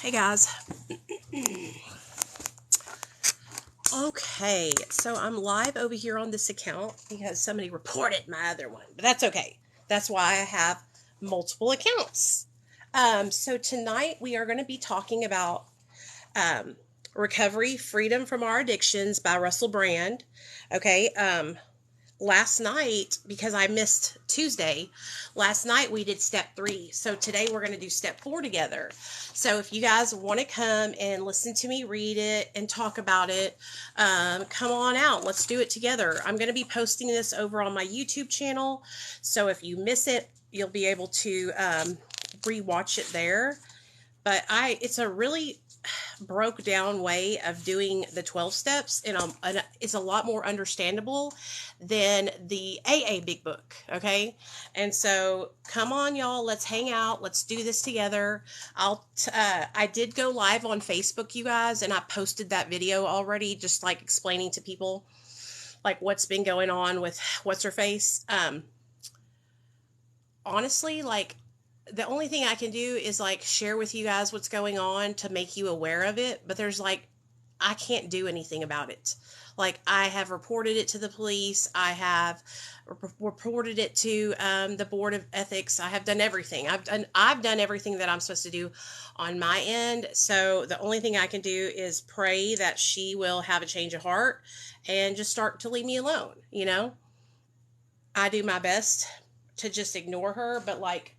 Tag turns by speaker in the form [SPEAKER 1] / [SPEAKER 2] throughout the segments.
[SPEAKER 1] Hey guys. Okay, so I'm live over here on this account because somebody reported my other one, but that's okay. That's why I have multiple accounts. So tonight we are going to be talking about um, Recovery Freedom from Our Addictions by Russell Brand. Okay, last night, because I missed Tuesday, last night we did step 3. So today we're going to do step 4 together. So if you guys want to come and listen to me read it and talk about it, come on out. Let's do it together. I'm going to be posting this over on my YouTube channel. So if you miss it, you'll be able to rewatch it there. But it's a really broke down way of doing the 12 steps, and it's a lot more understandable than the AA big book. Okay, and so come on y'all, let's hang out, let's do this together. I did go live on Facebook, you guys, and I posted that video already, just like explaining to people like what's been going on with what's her face. Honestly, like, the only thing I can do is like share with you guys what's going on to make you aware of it, but there's like, I can't do anything about it. Like, I have reported it to the police. I have reported it to the board of ethics. I have done everything. I've done everything that I'm supposed to do on my end. So the only thing I can do is pray that she will have a change of heart and just start to leave me alone. I do my best to just ignore her, but like,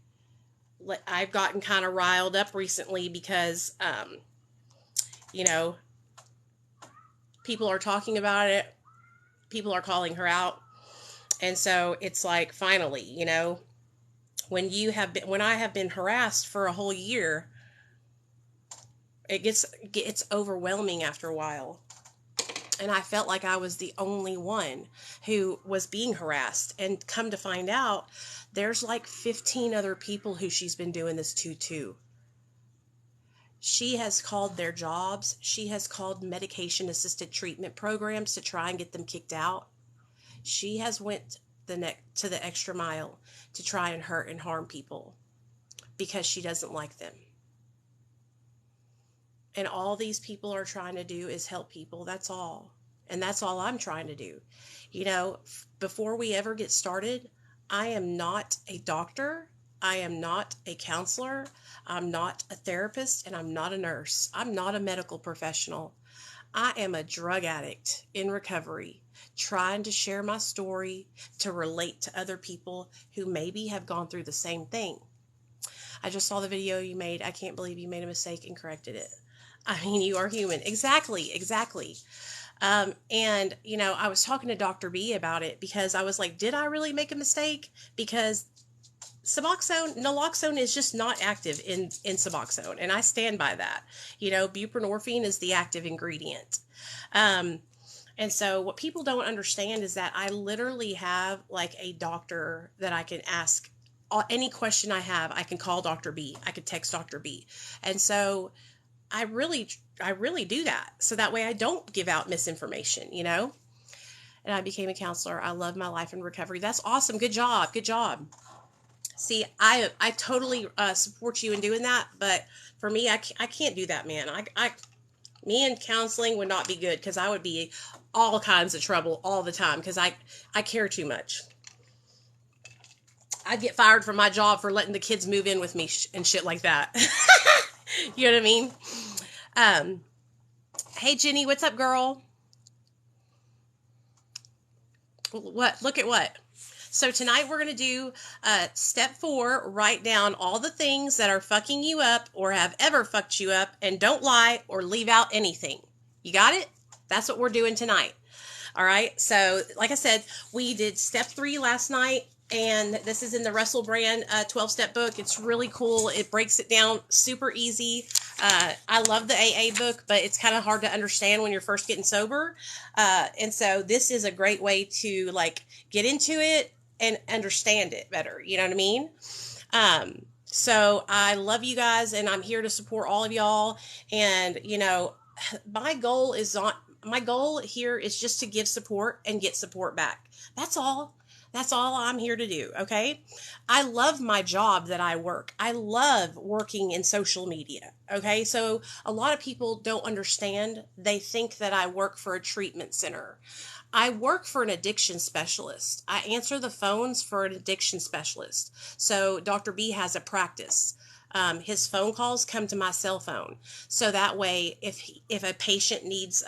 [SPEAKER 1] I've gotten kind of riled up recently because, you know, people are talking about it. People are calling her out. And so it's like, finally, when I have been harassed for a whole year, it's overwhelming after a while. And I felt like I was the only one who was being harassed. And come to find out, there's like 15 other people who she's been doing this to too. She has called their jobs. She has called medication assisted treatment programs to try and get them kicked out. She has went to the extra mile to try and hurt and harm people because she doesn't like them. And all these people are trying to do is help people. That's all. And that's all I'm trying to do. Before we ever get started, I am not a doctor. I am not a counselor. I'm not a therapist, and I'm not a nurse. I'm not a medical professional. I am a drug addict in recovery, trying to share my story to relate to other people who maybe have gone through the same thing. I just saw the video you made. I can't believe you made a mistake and corrected it. I mean, you are human. Exactly. I was talking to Dr. B about it because I was like, did I really make a mistake? Because naloxone is just not active in Suboxone, and I stand by that. Buprenorphine is the active ingredient. And so what people don't understand is that I literally have like a doctor that I can ask any question I have. I can call Dr. B. I could text Dr. B. And so I really do that. So that way I don't give out misinformation, And I became a counselor. I love my life in recovery. That's awesome. Good job. See, I totally support you in doing that, but for me, I can't do that, man. Me and counseling would not be good because I would be all kinds of trouble all the time because I care too much. I'd get fired from my job for letting the kids move in with me and shit like that. You know what I mean? Hey Jenny, what's up, girl? What? Look at what? So tonight we're going to do step 4, write down all the things that are fucking you up or have ever fucked you up, and don't lie or leave out anything. You got it? That's what we're doing tonight. All right. So like I said, we did step 3 last night, and this is in the Russell Brand 12-step book. It's really cool. It breaks it down super easy. I love the AA book, but it's kind of hard to understand when you're first getting sober. And so this is a great way to like get into it and understand it better. You know what I mean? So I love you guys, and I'm here to support all of y'all. And, my goal here is just to give support and get support back. That's all. That's all I'm here to do, okay? I love my job that I work. I love working in social media, okay? So a lot of people don't understand. They think that I work for a treatment center. I work for an addiction specialist. I answer the phones for an addiction specialist. So Dr. B has a practice. His phone calls come to my cell phone. So that way, if a patient needs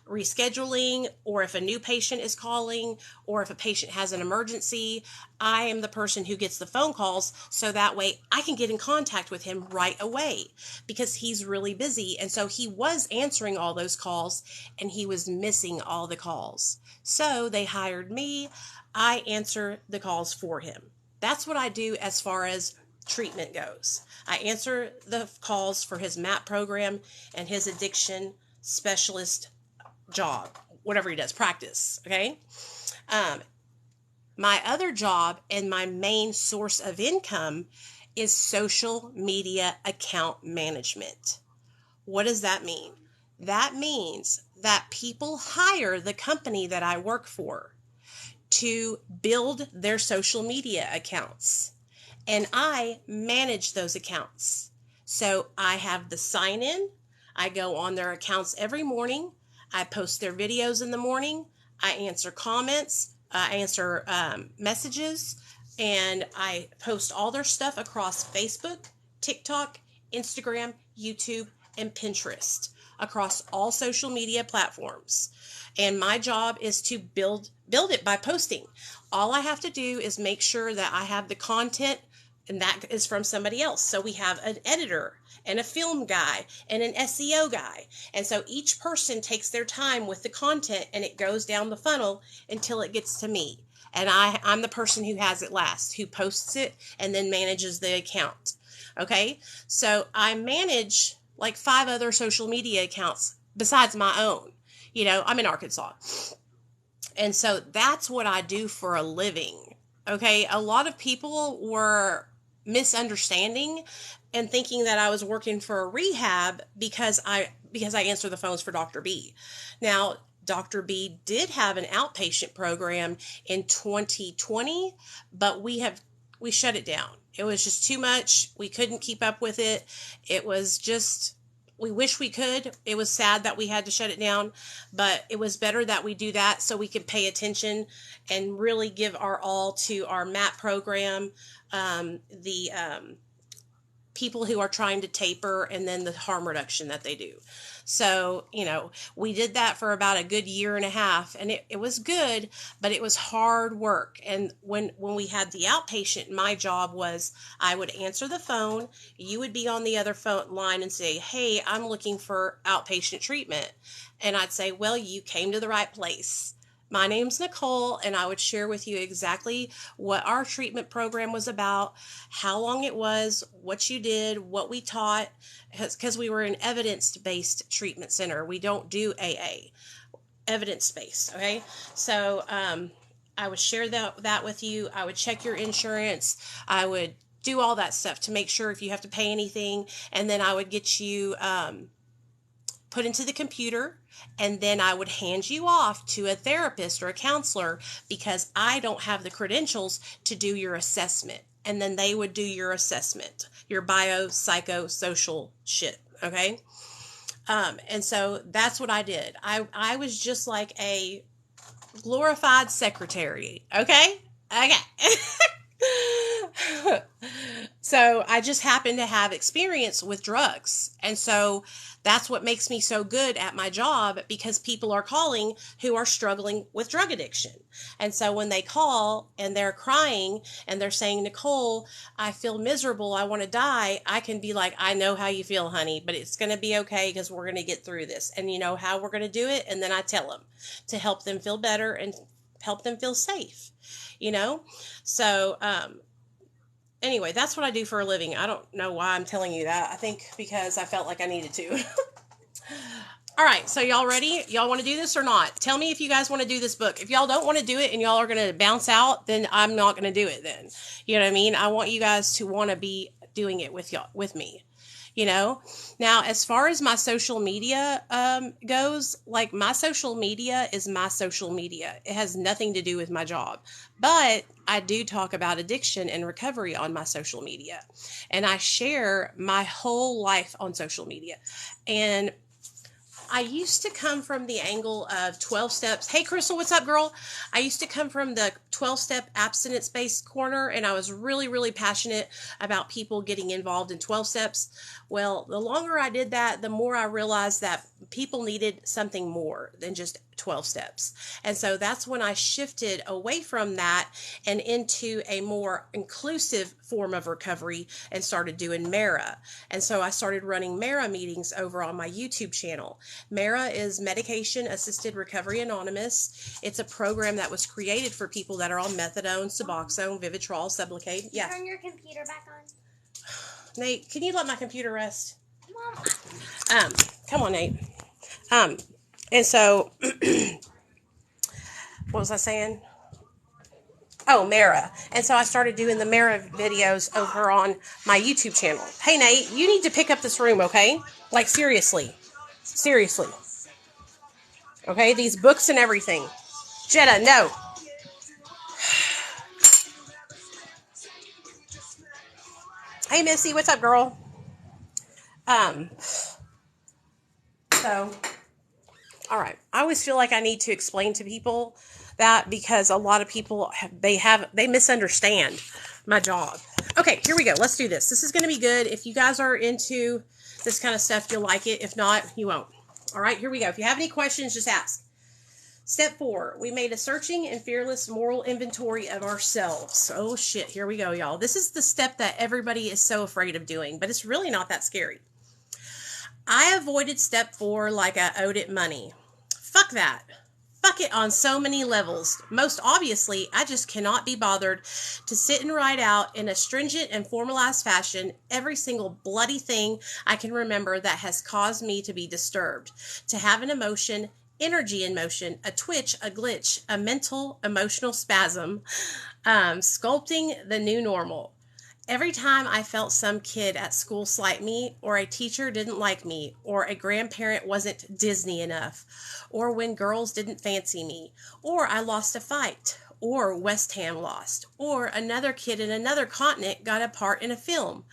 [SPEAKER 1] rescheduling, or if a new patient is calling, or if a patient has an emergency, I am the person who gets the phone calls. So that way I can get in contact with him right away, because he's really busy. And so he was answering all those calls and he was missing all the calls. So they hired me. I answer the calls for him. That's what I do as far as treatment goes. I answer the calls for his MAP program and his addiction specialist job, whatever he does, practice, okay? My other job and my main source of income is social media account management. What does that mean? That means that people hire the company that I work for to build their social media accounts, and I manage those accounts. So I have the sign in. I go on their accounts every morning. I post their videos in the morning. I answer comments. I answer messages. And I post all their stuff across Facebook, TikTok, Instagram, YouTube, and Pinterest, across all social media platforms. And my job is to build it by posting. All I have to do is make sure that I have the content, and that is from somebody else. So we have an editor and a film guy and an SEO guy. And so each person takes their time with the content, and it goes down the funnel until it gets to me. And I'm the person who has it last, who posts it and then manages the account. Okay? So I manage like 5 other social media accounts besides my own. You know, I'm in Arkansas. And so that's what I do for a living. Okay? A lot of people were misunderstanding and thinking that I was working for a rehab because I answer the phones for Dr. B. Now, Dr. B did have an outpatient program in 2020, but we shut it down. It was just too much. We couldn't keep up with it. It was just, we wish we could. It was sad that we had to shut it down, but it was better that we do that so we could pay attention and really give our all to our MAP program, the people who are trying to taper, and then the harm reduction that they do. So, you know, we did that for about a good year and a half, and it was good, but it was hard work. And when we had the outpatient, my job was I would answer the phone. You would be on the other phone line and say, hey, I'm looking for outpatient treatment. And I'd say, well, you came to the right place. My name's Nicole, and I would share with you exactly what our treatment program was about, how long it was, what you did, what we taught, because we were an evidence-based treatment center. We don't do AA, evidence-based, okay? So I would share that with you. I would check your insurance. I would do all that stuff to make sure if you have to pay anything, and then I would get you put into the computer, and then I would hand you off to a therapist or a counselor, because I don't have the credentials to do your assessment. And then they would do your assessment, your biopsychosocial shit, okay? And so that's what I did. I was just like a glorified secretary, okay? Okay. So I just happen to have experience with drugs. And so that's what makes me so good at my job, because people are calling who are struggling with drug addiction. And so when they call and they're crying and they're saying, Nicole, I feel miserable, I want to die, I can be like, I know how you feel, honey, but it's going to be okay, because we're going to get through this. And you know how we're going to do it? And then I tell them to help them feel better and help them feel safe, you know? So, anyway, that's what I do for a living. I don't know why I'm telling you that. I think because I felt like I needed to. All right, so y'all ready? Y'all want to do this or not? Tell me if you guys want to do this book. If y'all don't want to do it and y'all are going to bounce out, then I'm not going to do it then. You know what I mean? I want you guys to want to be doing it with y'all, with me. you know. Now, as far as my social media goes, like, my social media is my social media. It has nothing to do with my job. But I do talk about addiction and recovery on my social media. And I share my whole life on social media. And I used to come from the angle of 12 steps. Hey, Crystal, what's up, girl? I used to come from the 12-step abstinence-based corner, and I was really, really passionate about people getting involved in 12 steps. Well, the longer I did that, the more I realized that people needed something more than just 12 steps. And so that's when I shifted away from that and into a more inclusive form of recovery and started doing MARA. And so I started running MARA meetings over on my YouTube channel. MARA is Medication Assisted Recovery Anonymous. It's a program that was created for people that are on methadone, Suboxone, Vivitrol, Sublocade. Yeah.
[SPEAKER 2] Turn your computer back on.
[SPEAKER 1] Nate, can you let my computer rest?
[SPEAKER 2] Mom.
[SPEAKER 1] Come on, Nate. And so, what was I saying? Oh, Mara. And so I started doing the Mara videos over on my YouTube channel. Hey, Nate, you need to pick up this room, okay? Like, seriously. Seriously. Okay, these books and everything. Jetta, no. Hey, Missy, what's up, girl? So, all right. I always feel like I need to explain to people that because a lot of people, they misunderstand my job. Okay, here we go. Let's do this. This is going to be good. If you guys are into this kind of stuff, you'll like it. If not, you won't. All right, here we go. If you have any questions, just ask. Step 4, we made a searching and fearless moral inventory of ourselves. Oh, shit. Here we go, y'all. This is the step that everybody is so afraid of doing, but it's really not that scary. I avoided step 4 like I owed it money. Fuck that. Fuck it on so many levels. Most obviously, I just cannot be bothered to sit and write out in a stringent and formalized fashion every single bloody thing I can remember that has caused me to be disturbed, to have an emotion, energy in motion, a twitch, a glitch, a mental, emotional spasm, sculpting the new normal. Every time I felt some kid at school slight me, or a teacher didn't like me, or a grandparent wasn't Disney enough, or when girls didn't fancy me, or I lost a fight, or West Ham lost, or another kid in another continent got a part in a film,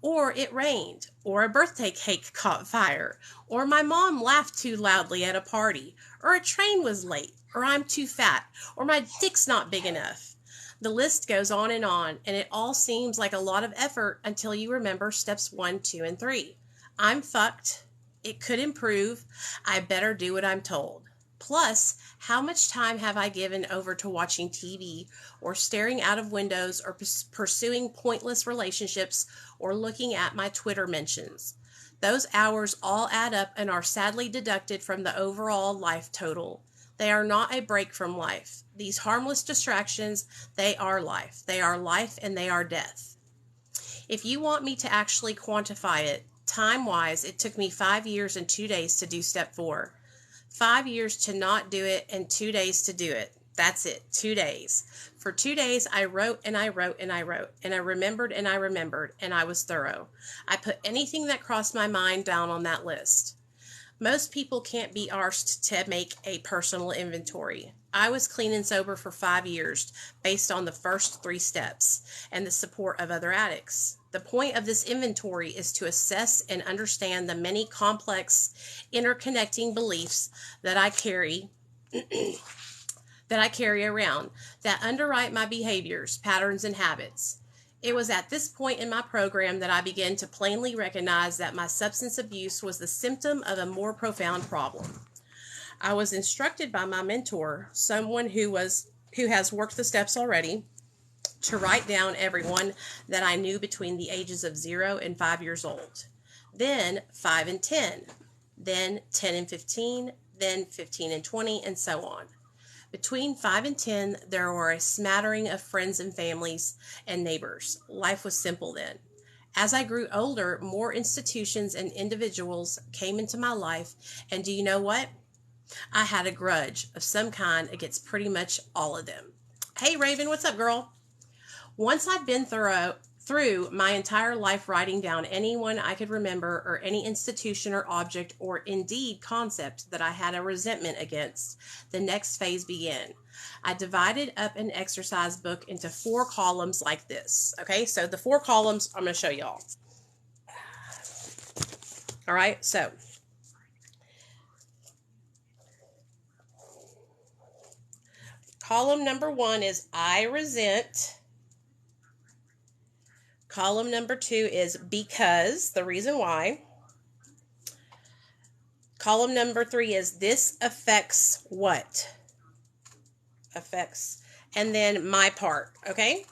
[SPEAKER 1] or it rained, or a birthday cake caught fire, or my mom laughed too loudly at a party, or a train was late, or I'm too fat, or my dick's not big enough. The list goes on, and it all seems like a lot of effort until you remember steps 1, 2, and 3. I'm fucked. It could improve. I better do what I'm told. Plus, how much time have I given over to watching TV or staring out of windows or pursuing pointless relationships or looking at my Twitter mentions? Those hours all add up and are sadly deducted from the overall life total. They are not a break from life. These harmless distractions, they are life. They are life and they are death. If you want me to actually quantify it, time-wise, it took me 5 years and 2 days to do step 4. 5 years to not do it and 2 days to do it. That's it, 2 days. For 2 days, I wrote and I wrote and I wrote, and I remembered and I remembered, and I was thorough. I put anything that crossed my mind down on that list. Most people can't be arsed to make a personal inventory. I was clean and sober for 5 years based on the first 3 steps and the support of other addicts. The point of this inventory is to assess and understand the many complex, interconnecting beliefs that I carry around that underwrite my behaviors, patterns, and habits. It was at this point in my program that I began to plainly recognize that my substance abuse was the symptom of a more profound problem. I was instructed by my mentor, someone who has worked the steps already, to write down everyone that I knew between the ages of 0 and 5 years old. Then 5 and 10, then 10 and 15, then 15 and 20, and so on. Between 5 and 10, there were a smattering of friends and families and neighbors. Life was simple then. As I grew older, more institutions and individuals came into my life, and do you know what? I had a grudge of some kind against pretty much all of them. Hey, Raven, what's up, girl? Once I'd been thorough through my entire life writing down anyone I could remember or any institution or object or indeed concept that I had a resentment against. The next phase began. I divided up an exercise book into 4 columns like this. Okay, so the 4 columns I'm going to show y'all. All right, so column number 1 is I resent. Column number 2 is because, the reason why. Column number 3 is this affects what? Affects. And then my part, okay?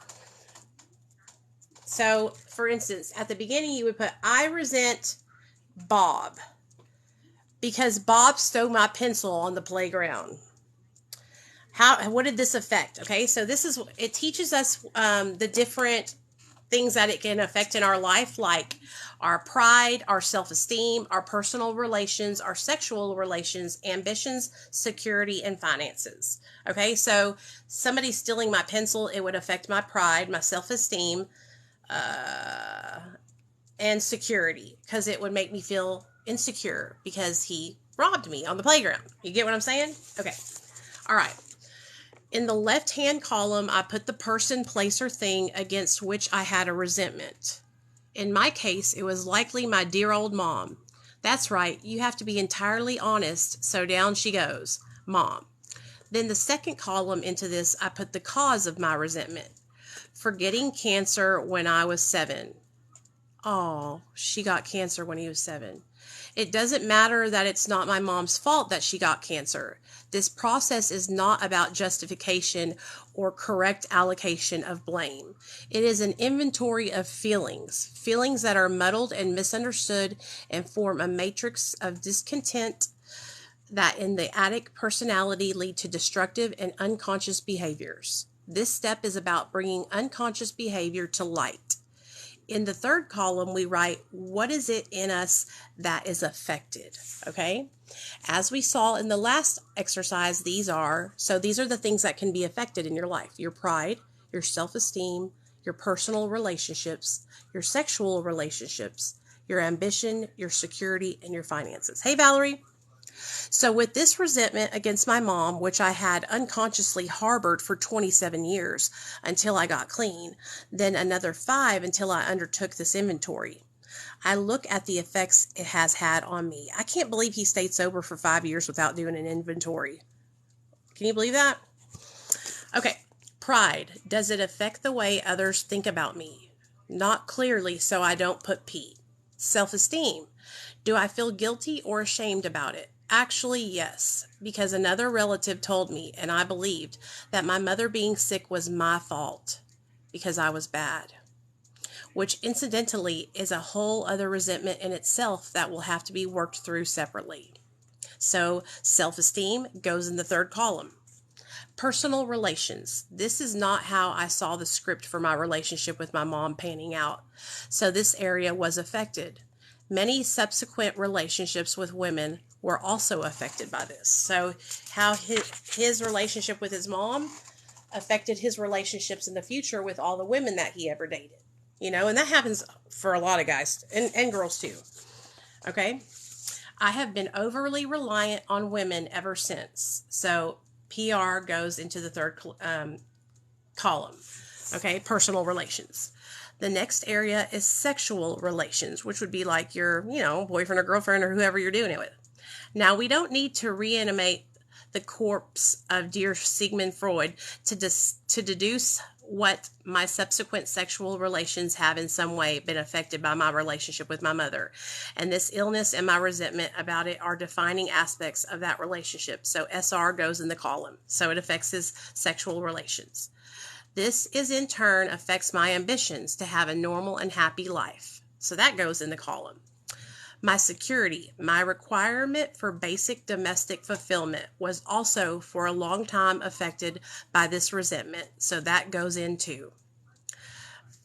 [SPEAKER 1] So, for instance, at the beginning you would put, I resent Bob because Bob stole my pencil on the playground. What did this affect? Okay, so it teaches us the different things that it can affect in our life, like our pride, our self-esteem, our personal relations, our sexual relations, ambitions, security, and finances. Okay, so somebody stealing my pencil, it would affect my pride, my self-esteem, and security, because it would make me feel insecure because he robbed me on the playground. You get what I'm saying? Okay, all right. In the left-hand column, I put the person, place, or thing against which I had a resentment. In my case, it was likely my dear old mom. That's right, you have to be entirely honest, so down she goes, Mom. Then the second column into this, I put the cause of my resentment. Forgetting cancer when I was 7. Oh, she got cancer when he was 7. It doesn't matter that it's not my mom's fault that she got cancer. This process is not about justification or correct allocation of blame. It is an inventory of feelings that are muddled and misunderstood and form a matrix of discontent that in the addict personality lead to destructive and unconscious behaviors. This step is about bringing unconscious behavior to light. In the third column, we write, what is it in us that is affected? Okay? As we saw in the last exercise, these are the things that can be affected in your life. Your pride, your self-esteem, your personal relationships, your sexual relationships, your ambition, your security, and your finances. Hey, Valerie. So with this resentment against my mom, which I had unconsciously harbored for 27 years until I got clean, then another 5 until I undertook this inventory, I look at the effects it has had on me. I can't believe he stayed sober for 5 years without doing an inventory. Can you believe that? Okay, pride. Does it affect the way others think about me? Not clearly, so I don't put P. Self-esteem. Do I feel guilty or ashamed about it? Actually, yes, because another relative told me, and I believed, that my mother being sick was my fault because I was bad, which incidentally is a whole other resentment in itself that will have to be worked through separately. So self-esteem goes in the third column. Personal relations. This is not how I saw the script for my relationship with my mom panning out, so this area was affected. Many subsequent relationships with women were also affected by this. So how his relationship with his mom affected his relationships in the future with all the women that he ever dated. You know, and that happens for a lot of guys and girls too. Okay? I have been overly reliant on women ever since. So PR goes into the third column. Okay? Personal relations. The next area is sexual relations, which would be like your, boyfriend or girlfriend or whoever you're doing it with. Now, we don't need to reanimate the corpse of dear Sigmund Freud to deduce what my subsequent sexual relations have in some way been affected by my relationship with my mother. And this illness and my resentment about it are defining aspects of that relationship. So SR goes in the column. So it affects his sexual relations. This is in turn affects my ambitions to have a normal and happy life. So that goes in the column. My security, my requirement for basic domestic fulfillment was also for a long time affected by this resentment. So that goes into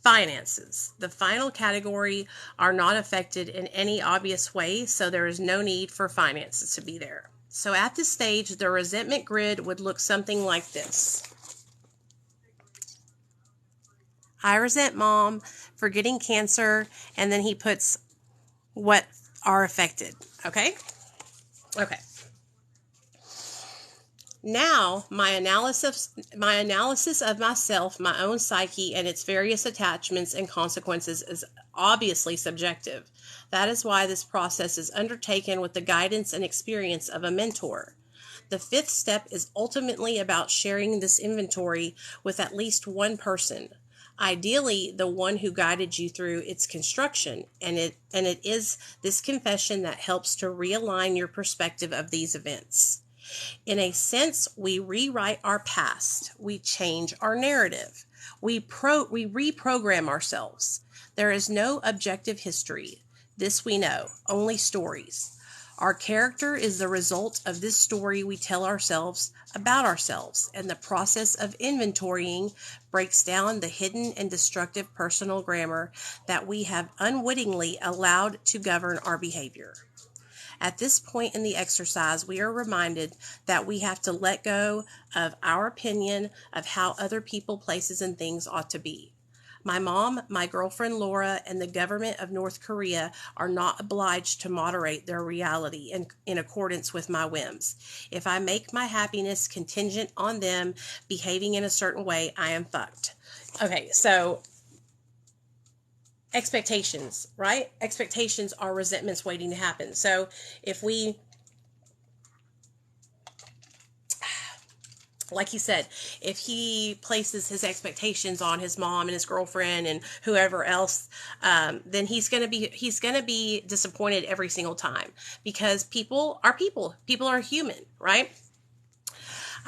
[SPEAKER 1] finances. The final category are not affected in any obvious way, so there is no need for finances to be there. So at this stage, the resentment grid would look something like this. I resent mom for getting cancer, and then he puts what are affected. Okay? Okay. Now, my analysis of myself, my own psyche, and its various attachments and consequences is obviously subjective. That is why this process is undertaken with the guidance and experience of a mentor. The fifth step is ultimately about sharing this inventory with at least one person, ideally the one who guided you through its construction, and it is this confession that helps to realign your perspective of these events. In a sense, we rewrite our past. We change our narrative. We reprogram ourselves. There is no objective history. This we know, only stories. Our character is the result of this story we tell ourselves about ourselves, and the process of inventorying breaks down the hidden and destructive personal grammar that we have unwittingly allowed to govern our behavior. At this point in the exercise, we are reminded that we have to let go of our opinion of how other people, places, and things ought to be. My mom, my girlfriend Laura, and the government of North Korea are not obliged to moderate their reality in accordance with my whims. If I make my happiness contingent on them behaving in a certain way, I am fucked. Okay, so expectations, right? Expectations are resentments waiting to happen. So if we, like he said, if he places his expectations on his mom and his girlfriend and whoever else, then he's gonna be disappointed every single time, because people are human, right?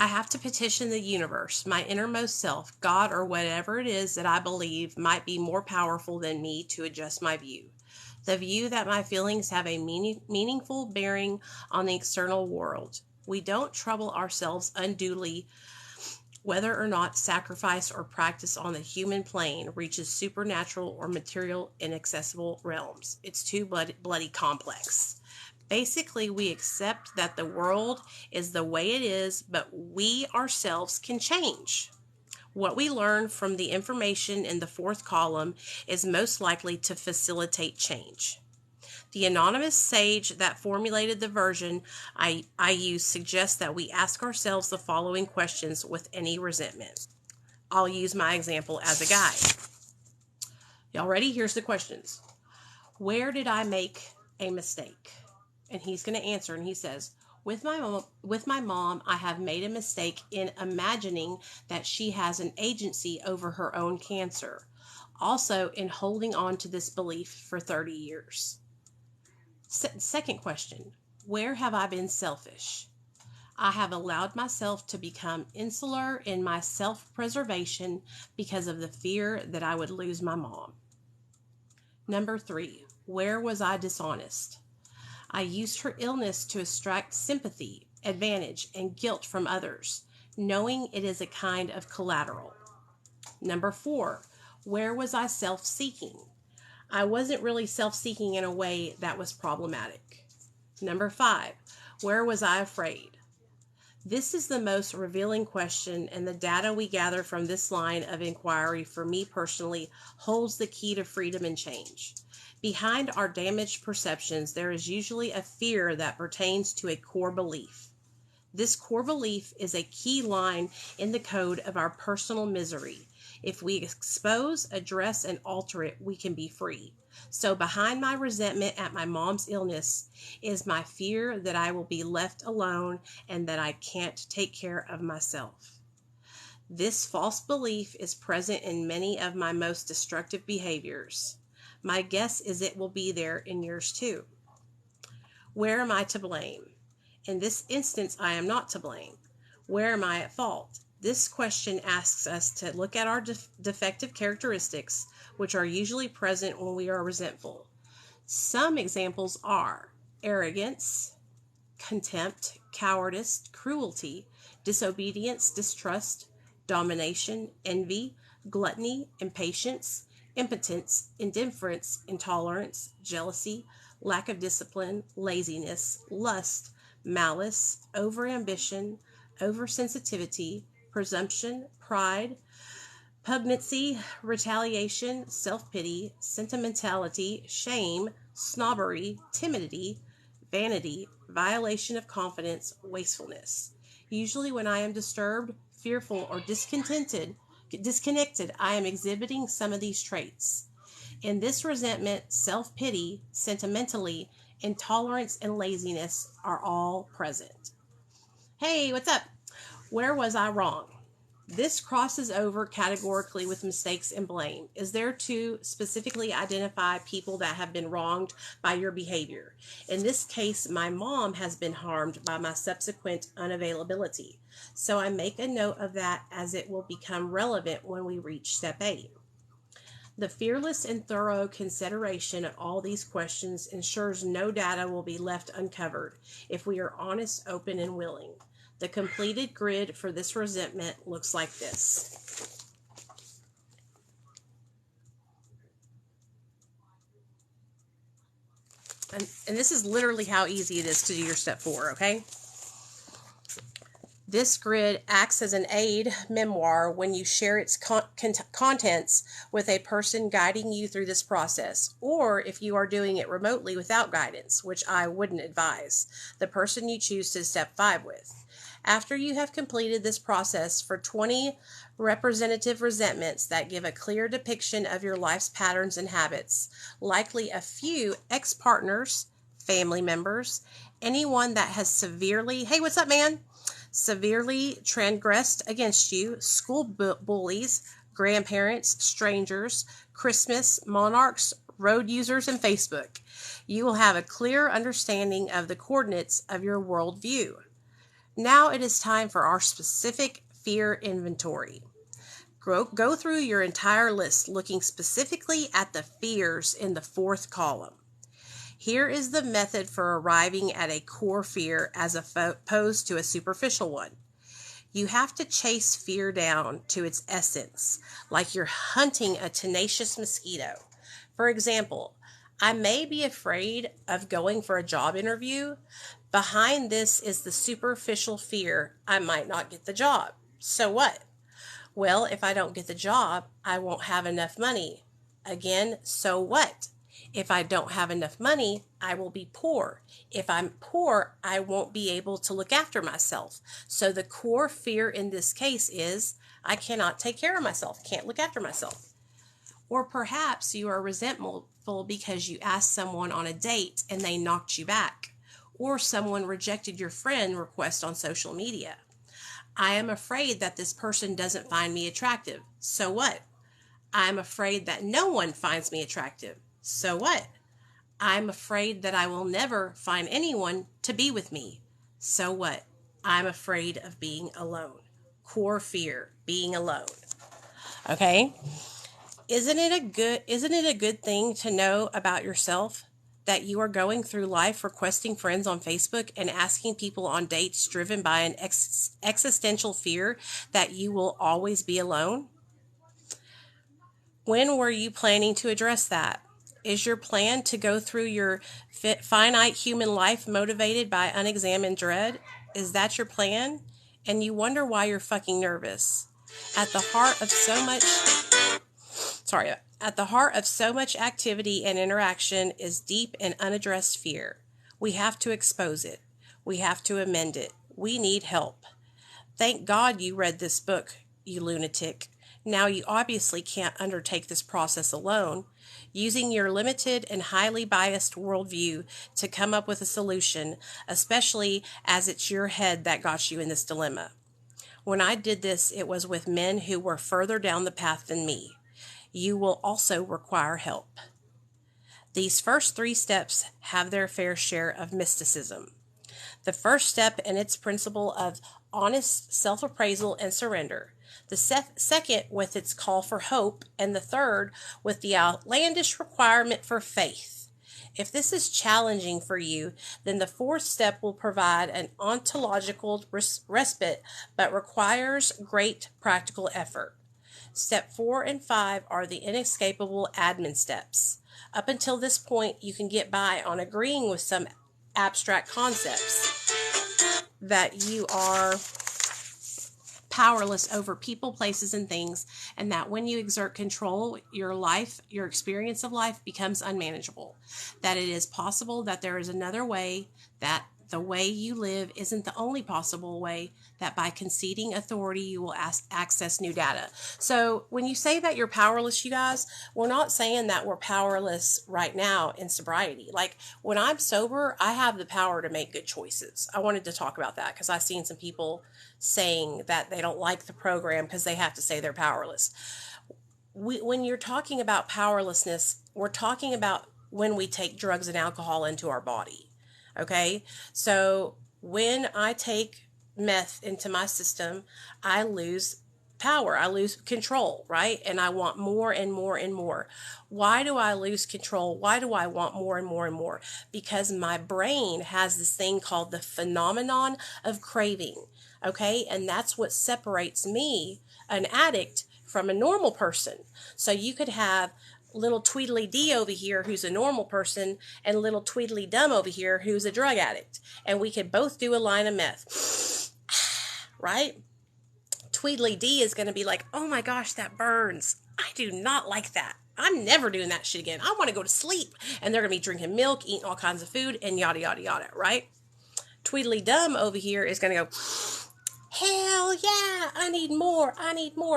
[SPEAKER 1] I have to petition the universe, my innermost self, God, or whatever it is that I believe might be more powerful than me, to adjust my view. The view that my feelings have a meaningful bearing on the external world. We don't trouble ourselves unduly whether or not sacrifice or practice on the human plane reaches supernatural or material inaccessible realms. It's too bloody complex. Basically, we accept that the world is the way it is, but we ourselves can change. What we learn from the information in the fourth column is most likely to facilitate change. The anonymous sage that formulated the version I use suggests that we ask ourselves the following questions with any resentment. I'll use my example as a guide. Y'all ready? Here's the questions. Where did I make a mistake? And he's going to answer, and he says, with my mom, I have made a mistake in imagining that she has an agency over her own cancer. Also, in holding on to this belief for 30 years. Second question, where have I been selfish? I have allowed myself to become insular in my self-preservation because of the fear that I would lose my mom. Number 3, where was I dishonest? I used her illness to extract sympathy, advantage, and guilt from others, knowing it is a kind of collateral. Number 4, where was I self-seeking? I wasn't really self-seeking in a way that was problematic. Number 5, where was I afraid? This is the most revealing question, and the data we gather from this line of inquiry for me personally holds the key to freedom and change. Behind our damaged perceptions, there is usually a fear that pertains to a core belief. This core belief is a key line in the code of our personal misery. If we expose, address, and alter it, we can be free. So behind my resentment at my mom's illness is my fear that I will be left alone and that I can't take care of myself. This false belief is present in many of my most destructive behaviors. My guess is it will be there in yours too. Where am I to blame? In this instance, I am not to blame. Where am I at fault? This question asks us to look at our defective characteristics, which are usually present when we are resentful. Some examples are arrogance, contempt, cowardice, cruelty, disobedience, distrust, domination, envy, gluttony, impatience, impotence, indifference, intolerance, jealousy, lack of discipline, laziness, lust, malice, overambition, oversensitivity, presumption, pride, Pugnancy, retaliation, self-pity, sentimentality, shame, snobbery, timidity, vanity, violation of confidence, wastefulness. Usually when I am disturbed, fearful, or disconnected, I am exhibiting some of these traits. In this resentment, self-pity, sentimentally, intolerance, and laziness are all present. Hey, what's up? Where was I wrong? This crosses over categorically with mistakes and blame, is there to specifically identify people that have been wronged by your behavior. In this case, my mom has been harmed by my subsequent unavailability. So I make a note of that as it will become relevant when we reach step 8. The fearless and thorough consideration of all these questions ensures no data will be left uncovered if we are honest, open, and willing. The completed grid for this resentment looks like this. And this is literally how easy it is to do your step 4, okay? This grid acts as an aid memoir when you share its contents with a person guiding you through this process, or if you are doing it remotely without guidance, which I wouldn't advise, the person you choose to step 5 with. After you have completed this process for 20 representative resentments that give a clear depiction of your life's patterns and habits, likely a few ex-partners, family members, anyone that has severely, hey, what's up, man? Severely transgressed against you, school bullies, grandparents, strangers, Christmas, monarchs, road users, and Facebook. You will have a clear understanding of the coordinates of your worldview. Now it is time for our specific fear inventory. Go through your entire list looking specifically at the fears in the 4th column. Here is the method for arriving at a core fear as opposed to a superficial one. You have to chase fear down to its essence, like you're hunting a tenacious mosquito. For example, I may be afraid of going for a job interview. Behind this is the superficial fear I might not get the job. So what? Well, if I don't get the job, I won't have enough money. Again, so what? If I don't have enough money, I will be poor. If I'm poor, I won't be able to look after myself. So the core fear in this case is I cannot take care of myself, can't look after myself. Or perhaps you are resentful because you asked someone on a date and they knocked you back. Or someone rejected your friend request on social media. I am afraid that this person doesn't find me attractive. So what? I'm afraid that no one finds me attractive. So what? I'm afraid that I will never find anyone to be with me. So what? I'm afraid of being alone. Core fear, being alone. Okay? Isn't it a good thing to know about yourself that you are going through life requesting friends on Facebook and asking people on dates driven by an existential fear that you will always be alone? When were you planning to address that? Is your plan to go through your finite human life motivated by unexamined dread? Is that your plan? And you wonder why you're fucking nervous. At the heart of so much activity and interaction is deep and unaddressed fear. We have to expose it. We have to amend it. We need help. Thank God you read this book, you lunatic. Now you obviously can't undertake this process alone. Using your limited and highly biased worldview to come up with a solution, especially as it's your head that got you in this dilemma. When I did this, it was with men who were further down the path than me. You will also require help. These first 3 steps have their fair share of mysticism. The first step in its principle of honest self-appraisal and surrender. The second with its call for hope, and the third with the outlandish requirement for faith. If this is challenging for you, then the 4th step will provide an ontological respite, but requires great practical effort. Step 4 and 5 are the inescapable admin steps. Up until this point, you can get by on agreeing with some abstract concepts that you are powerless over people, places, and things, and that when you exert control, your life, your experience of life becomes unmanageable. That it is possible that there is another way, that the way you live isn't the only possible way, that by conceding authority, you will access new data. So when you say that you're powerless, you guys, we're not saying that we're powerless right now in sobriety. Like when I'm sober, I have the power to make good choices. I wanted to talk about that because I've seen some people saying that they don't like the program because they have to say they're powerless. When you're talking about powerlessness, we're talking about when we take drugs and alcohol into our body. Okay, so when I take meth into my system, I lose power, I lose control, right? And I want more and more and more. Why do I lose control? Why do I want more and more and more? Because my brain has this thing called the phenomenon of craving. Okay, and that's what separates me, an addict, from a normal person. So you could have little Tweedly Dee over here who's a normal person and little Tweedly Dum over here who's a drug addict. And we could both do a line of meth. Right? Tweedly Dee is going to be like, oh my gosh, that burns. I do not like that. I'm never doing that shit again. I want to go to sleep. And they're going to be drinking milk, eating all kinds of food, and yada, yada, yada, right? Tweedly Dum over here is going to go, hell yeah, I need more,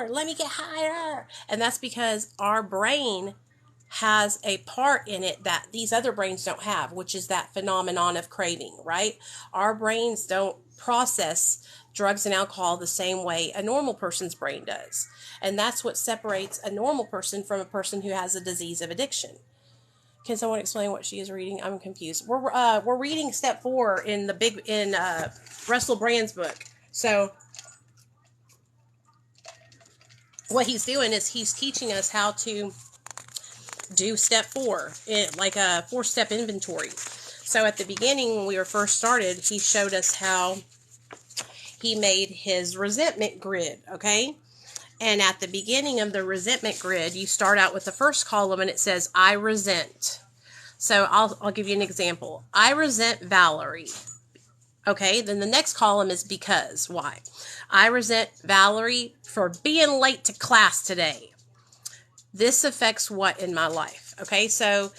[SPEAKER 1] let me get higher. And that's because our brain has a part in it that these other brains don't have, which is that phenomenon of craving, right? Our brains don't process drugs and alcohol the same way a normal person's brain does. And that's what separates a normal person from a person who has a disease of addiction. Can someone explain what she is reading? I'm confused. We're reading step 4 in Russell Brand's book. So what he's doing is he's teaching us how to do step 4, like a 4-step inventory. So at the beginning, when we were first started, he showed us how he made his resentment grid, okay? And at the beginning of the resentment grid, you start out with the first column and it says, I resent. So I'll give you an example. I resent Valerie. Okay, then the next column is because. Why? I resent Valerie for being late to class today. This affects what in my life? Okay, so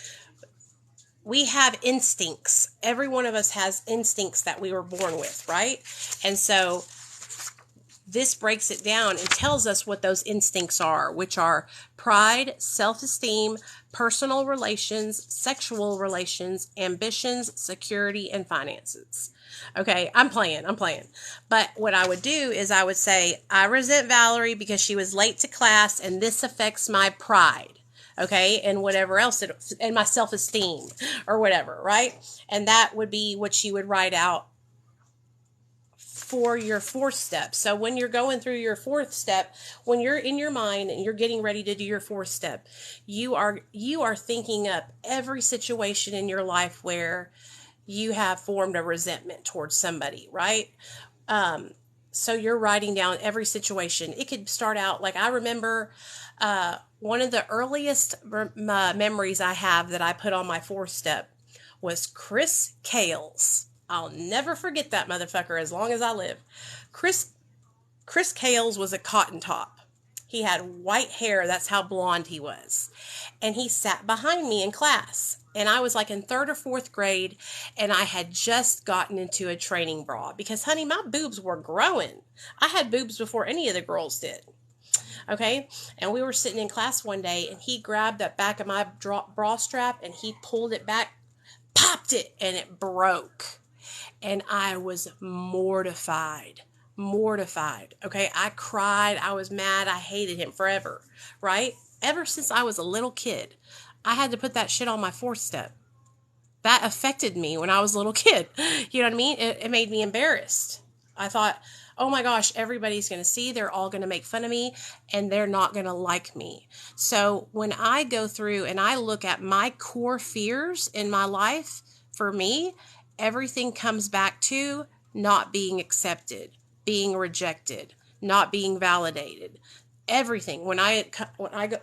[SPEAKER 1] we have instincts. Every one of us has instincts that we were born with, right? And so this breaks it down and tells us what those instincts are, which are pride, self-esteem, personal relations, sexual relations, ambitions, security, and finances. Okay, I'm playing. But what I would do is I would say, I resent Valerie because she was late to class and this affects my pride. Okay, and whatever else, and my self-esteem or whatever, right? And that would be what you would write out for your 4th step. So when you're going through your 4th step, when you're in your mind and you're getting ready to do your 4th step, you are thinking up every situation in your life where you have formed a resentment towards somebody, right? So you're writing down every situation. It could start out, like I remember one of the earliest memories I have that I put on my 4th step was Chris Kales. I'll never forget that motherfucker as long as I live. Chris Kales was a cotton top. He had white hair. That's how blonde he was. And he sat behind me in class. And I was like in 3rd or 4th grade. And I had just gotten into a training bra. Because, honey, my boobs were growing. I had boobs before any of the girls did. Okay? And we were sitting in class one day. And he grabbed that back of my bra strap. And he pulled it back. Popped it. And it broke. And I was mortified. Okay, I cried. I was mad. I hated him forever, right? Ever since I was a little kid, I had to put that shit on my 4th step. That affected me when I was a little kid. You know what I mean? It made me embarrassed. I thought, oh my gosh, everybody's going to see. They're all going to make fun of me and they're not going to like me. So when I go through and I look at my core fears in my life, for me, everything comes back to not being accepted, being rejected, not being validated. Everything. When I go,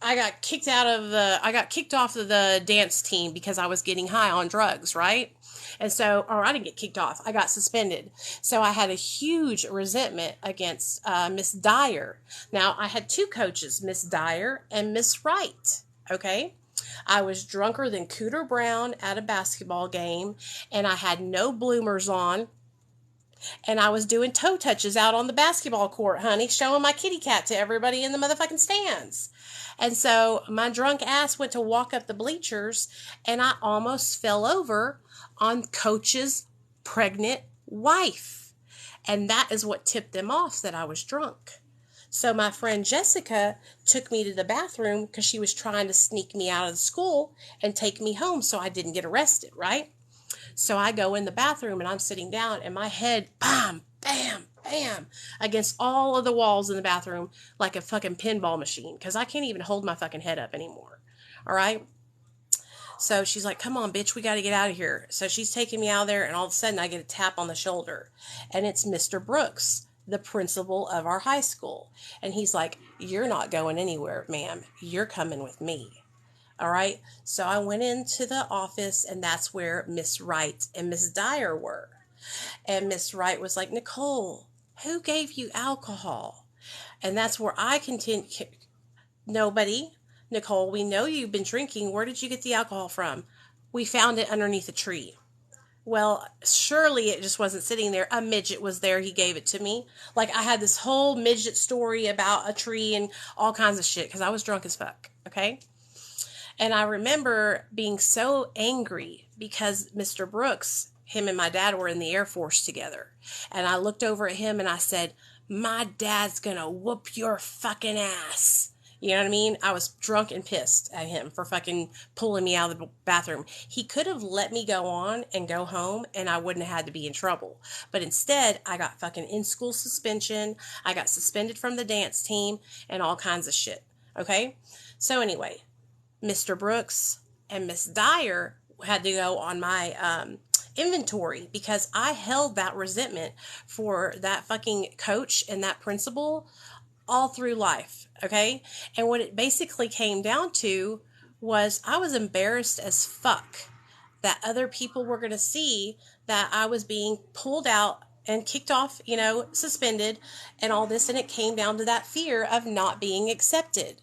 [SPEAKER 1] I got kicked off of the dance team because I was getting high on drugs, right? And so, or I didn't get kicked off. I got suspended. So I had a huge resentment against Miss Dyer. Now, I had two coaches, Miss Dyer and Miss Wright. Okay? I was drunker than Cooter Brown at a basketball game, and I had no bloomers on, and I was doing toe touches out on the basketball court, honey, showing my kitty cat to everybody in the motherfucking stands. And so my drunk ass went to walk up the bleachers, and I almost fell over on Coach's pregnant wife. And that is what tipped them off that I was drunk. So my friend Jessica took me to the bathroom because she was trying to sneak me out of the school and take me home so I didn't get arrested, right? So I go in the bathroom and I'm sitting down and my head, bam, bam, bam, against all of the walls in the bathroom like a fucking pinball machine because I can't even hold my fucking head up anymore. All right? So she's like, come on, bitch, we got to get out of here. So she's taking me out of there and all of a sudden I get a tap on the shoulder. And it's Mr. Brooks, the principal of our high school. And he's like, you're not going anywhere, ma'am. You're coming with me. All right. So I went into the office and that's where Miss Wright and Miss Dyer were. And Miss Wright was like, Nicole, who gave you alcohol? And that's where I continued. Nobody. Nicole, we know you've been drinking. Where did you get the alcohol from? We found it underneath a tree. Well, surely it just wasn't sitting there. A midget was there. He gave it to me. Like I had this whole midget story about a tree and all kinds of shit because I was drunk as fuck. Okay. And I remember being so angry because Mr. Brooks, him and my dad were in the Air Force together. And I looked over at him and I said, my dad's gonna whoop your fucking ass. You know what I mean? I was drunk and pissed at him for fucking pulling me out of the bathroom. He could have let me go on and go home and I wouldn't have had to be in trouble. But instead, I got fucking in-school suspension. I got suspended from the dance team and all kinds of shit. Okay? So anyway, Mr. Brooks and Miss Dyer had to go on my inventory because I held that resentment for that fucking coach and that principal all through life, okay? And what it basically came down to was I was embarrassed as fuck that other people were going to see that I was being pulled out and kicked off, suspended and all this, and it came down to that fear of not being accepted.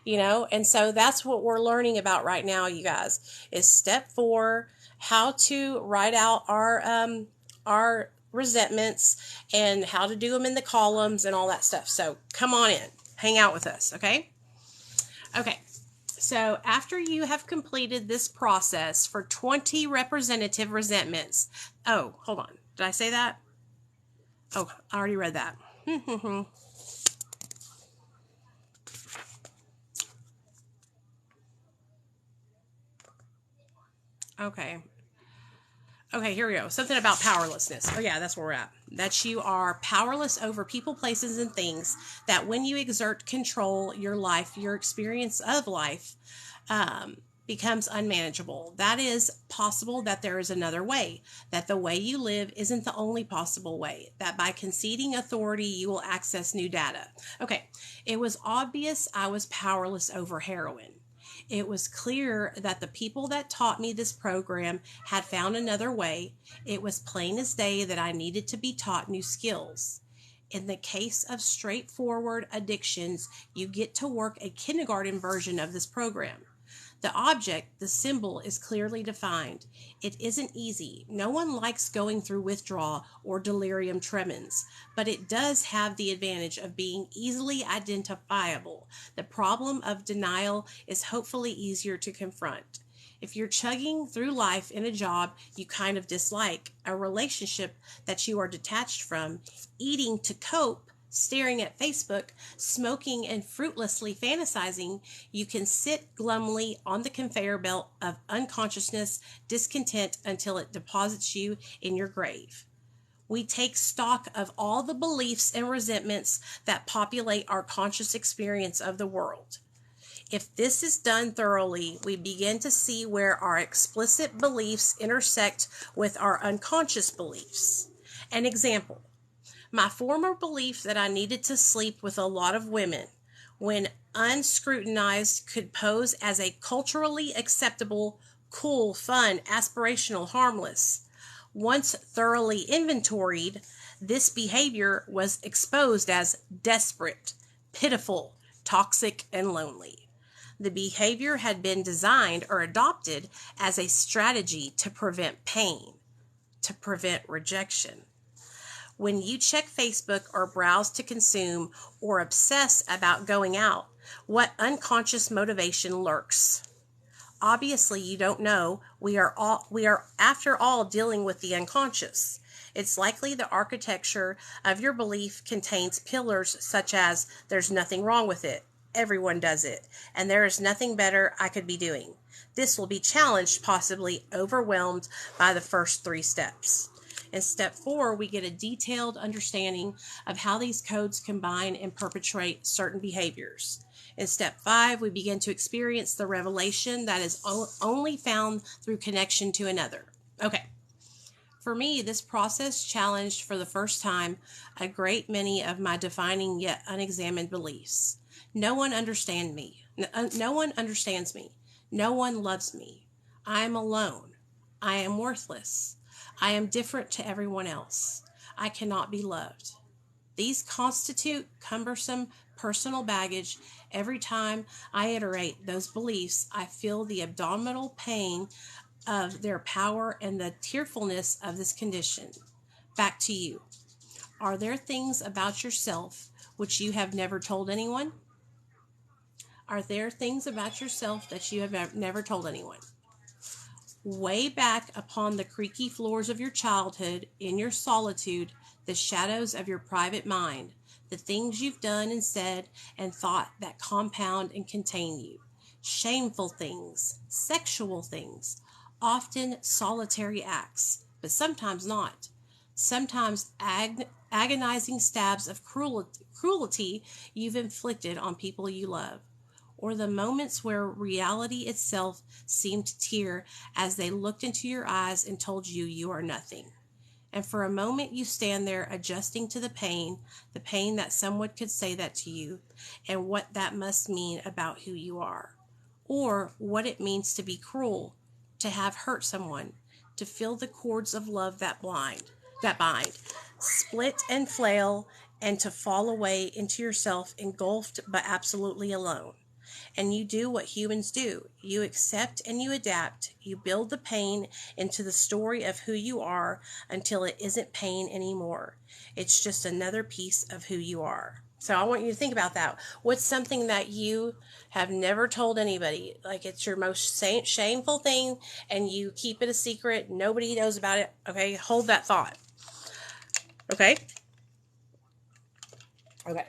[SPEAKER 1] And so that's what we're learning about right now, you guys, is step 4, how to write out our resentments and how to do them in the columns and all that stuff. So come on in, hang out with us. Okay. So after you have completed this process for 20 representative resentments. Oh, hold on. Did I say that? Oh, I already read that. Okay, here we go. Something about powerlessness. Oh, yeah, that's where we're at. That you are powerless over people, places, and things. That when you exert control, your life, your experience of life becomes unmanageable. That is possible that there is another way. That the way you live isn't the only possible way. That by conceding authority, you will access new data. Okay, it was obvious I was powerless over heroin. It was clear that the people that taught me this program had found another way. It was plain as day that I needed to be taught new skills. In the case of straightforward addictions, you get to work a kindergarten version of this program. The object, the symbol, is clearly defined. It isn't easy. No one likes going through withdrawal or delirium tremens, but it does have the advantage of being easily identifiable. The problem of denial is hopefully easier to confront. If you're chugging through life in a job you kind of dislike, a relationship that you are detached from, eating to cope, staring at Facebook, smoking, and fruitlessly fantasizing, you can sit glumly on the conveyor belt of unconsciousness, discontent until it deposits you in your grave. We take stock of all the beliefs and resentments that populate our conscious experience of the world. If this is done thoroughly, we begin to see where our explicit beliefs intersect with our unconscious beliefs. An example. My former belief that I needed to sleep with a lot of women when unscrutinized, could pose as a culturally acceptable, cool, fun, aspirational, harmless. Once thoroughly inventoried, this behavior was exposed as desperate, pitiful, toxic, and lonely. The behavior had been designed or adopted as a strategy to prevent pain, to prevent rejection. When you check Facebook or browse to consume or obsess about going out, what unconscious motivation lurks? Obviously, you don't know. We are after all dealing with the unconscious. It's likely the architecture of your belief contains pillars such as there's nothing wrong with it, everyone does it, and there is nothing better I could be doing. This will be challenged, possibly overwhelmed by the first 3 steps. In step 4, we get a detailed understanding of how these codes combine and perpetrate certain behaviors. In step 5, we begin to experience the revelation that is only found through connection to another. Okay. For me, this process challenged for the first time a great many of my defining yet unexamined beliefs. No one understands me. No one understands me. No one loves me. I am alone. I am worthless. I am different to everyone else. I cannot be loved. These constitute cumbersome personal baggage. Every time I iterate those beliefs, I feel the abdominal pain of their power and the tearfulness of this condition. Back to you. Are there things about yourself which you have never told anyone? Are there things about yourself that you have never told anyone? Way back upon the creaky floors of your childhood, in your solitude, the shadows of your private mind, the things you've done and said and thought that compound and contain you. Shameful things, sexual things, often solitary acts, but sometimes not. Sometimes agonizing stabs of cruelty you've inflicted on people you love. Or the moments where reality itself seemed to tear as they looked into your eyes and told you you are nothing. And for a moment you stand there adjusting to the pain that someone could say that to you, and what that must mean about who you are. Or what it means to be cruel, to have hurt someone, to feel the cords of love that bind, split and flail, and to fall away into yourself engulfed but absolutely alone. And you do what humans do. You accept and you adapt. You build the pain into the story of who you are until it isn't pain anymore. It's just another piece of who you are. So I want you to think about that. What's something that you have never told anybody? Like it's your most shameful thing and you keep it a secret. Nobody knows about it. Okay, hold that thought. Okay? Okay.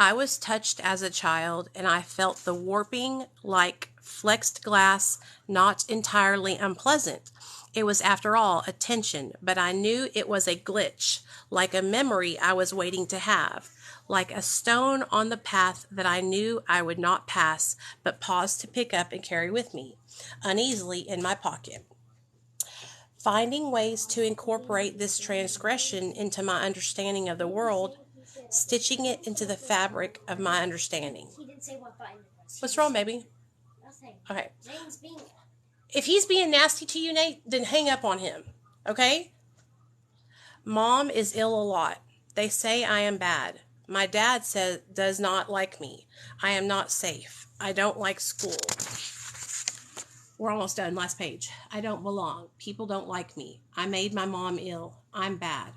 [SPEAKER 1] I was touched as a child, and I felt the warping like flexed glass, not entirely unpleasant. It was, after all, attention, but I knew it was a glitch, like a memory I was waiting to have, like a stone on the path that I knew I would not pass, but pause to pick up and carry with me, uneasily in my pocket. Finding ways to incorporate this transgression into my understanding of the world, stitching it into the fabric of my understanding.
[SPEAKER 2] He didn't say what button.
[SPEAKER 1] What's wrong, baby?
[SPEAKER 2] Nothing.
[SPEAKER 1] Okay.
[SPEAKER 2] Nate's being...
[SPEAKER 1] If he's being nasty to you, Nate, then hang up on him. Okay? Mom is ill a lot. They say I am bad. My dad does not like me. I am not safe. I don't like school. We're almost done. Last page. I don't belong. People don't like me. I made my mom ill. I'm bad.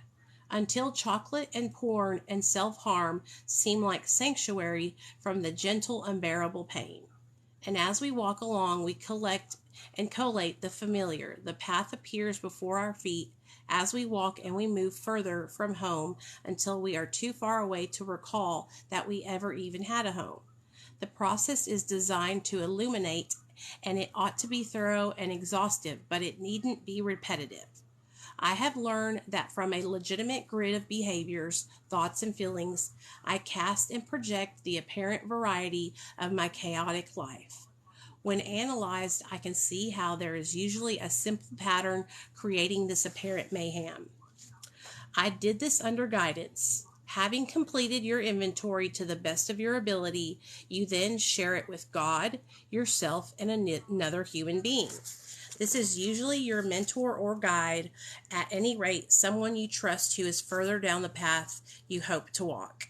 [SPEAKER 1] Until chocolate and porn and self-harm seem like sanctuary from the gentle, unbearable pain. And as we walk along, we collect and collate the familiar. The path appears before our feet as we walk, and we move further from home until we are too far away to recall that we ever even had a home. The process is designed to illuminate, and it ought to be thorough and exhaustive, but it needn't be repetitive. I have learned that from a legitimate grid of behaviors, thoughts, and feelings, I cast and project the apparent variety of my chaotic life. When analyzed, I can see how there is usually a simple pattern creating this apparent mayhem. I did this under guidance. Having completed your inventory to the best of your ability, you then share it with God, yourself, and another human being. This is usually your mentor or guide, at any rate, someone you trust who is further down the path you hope to walk.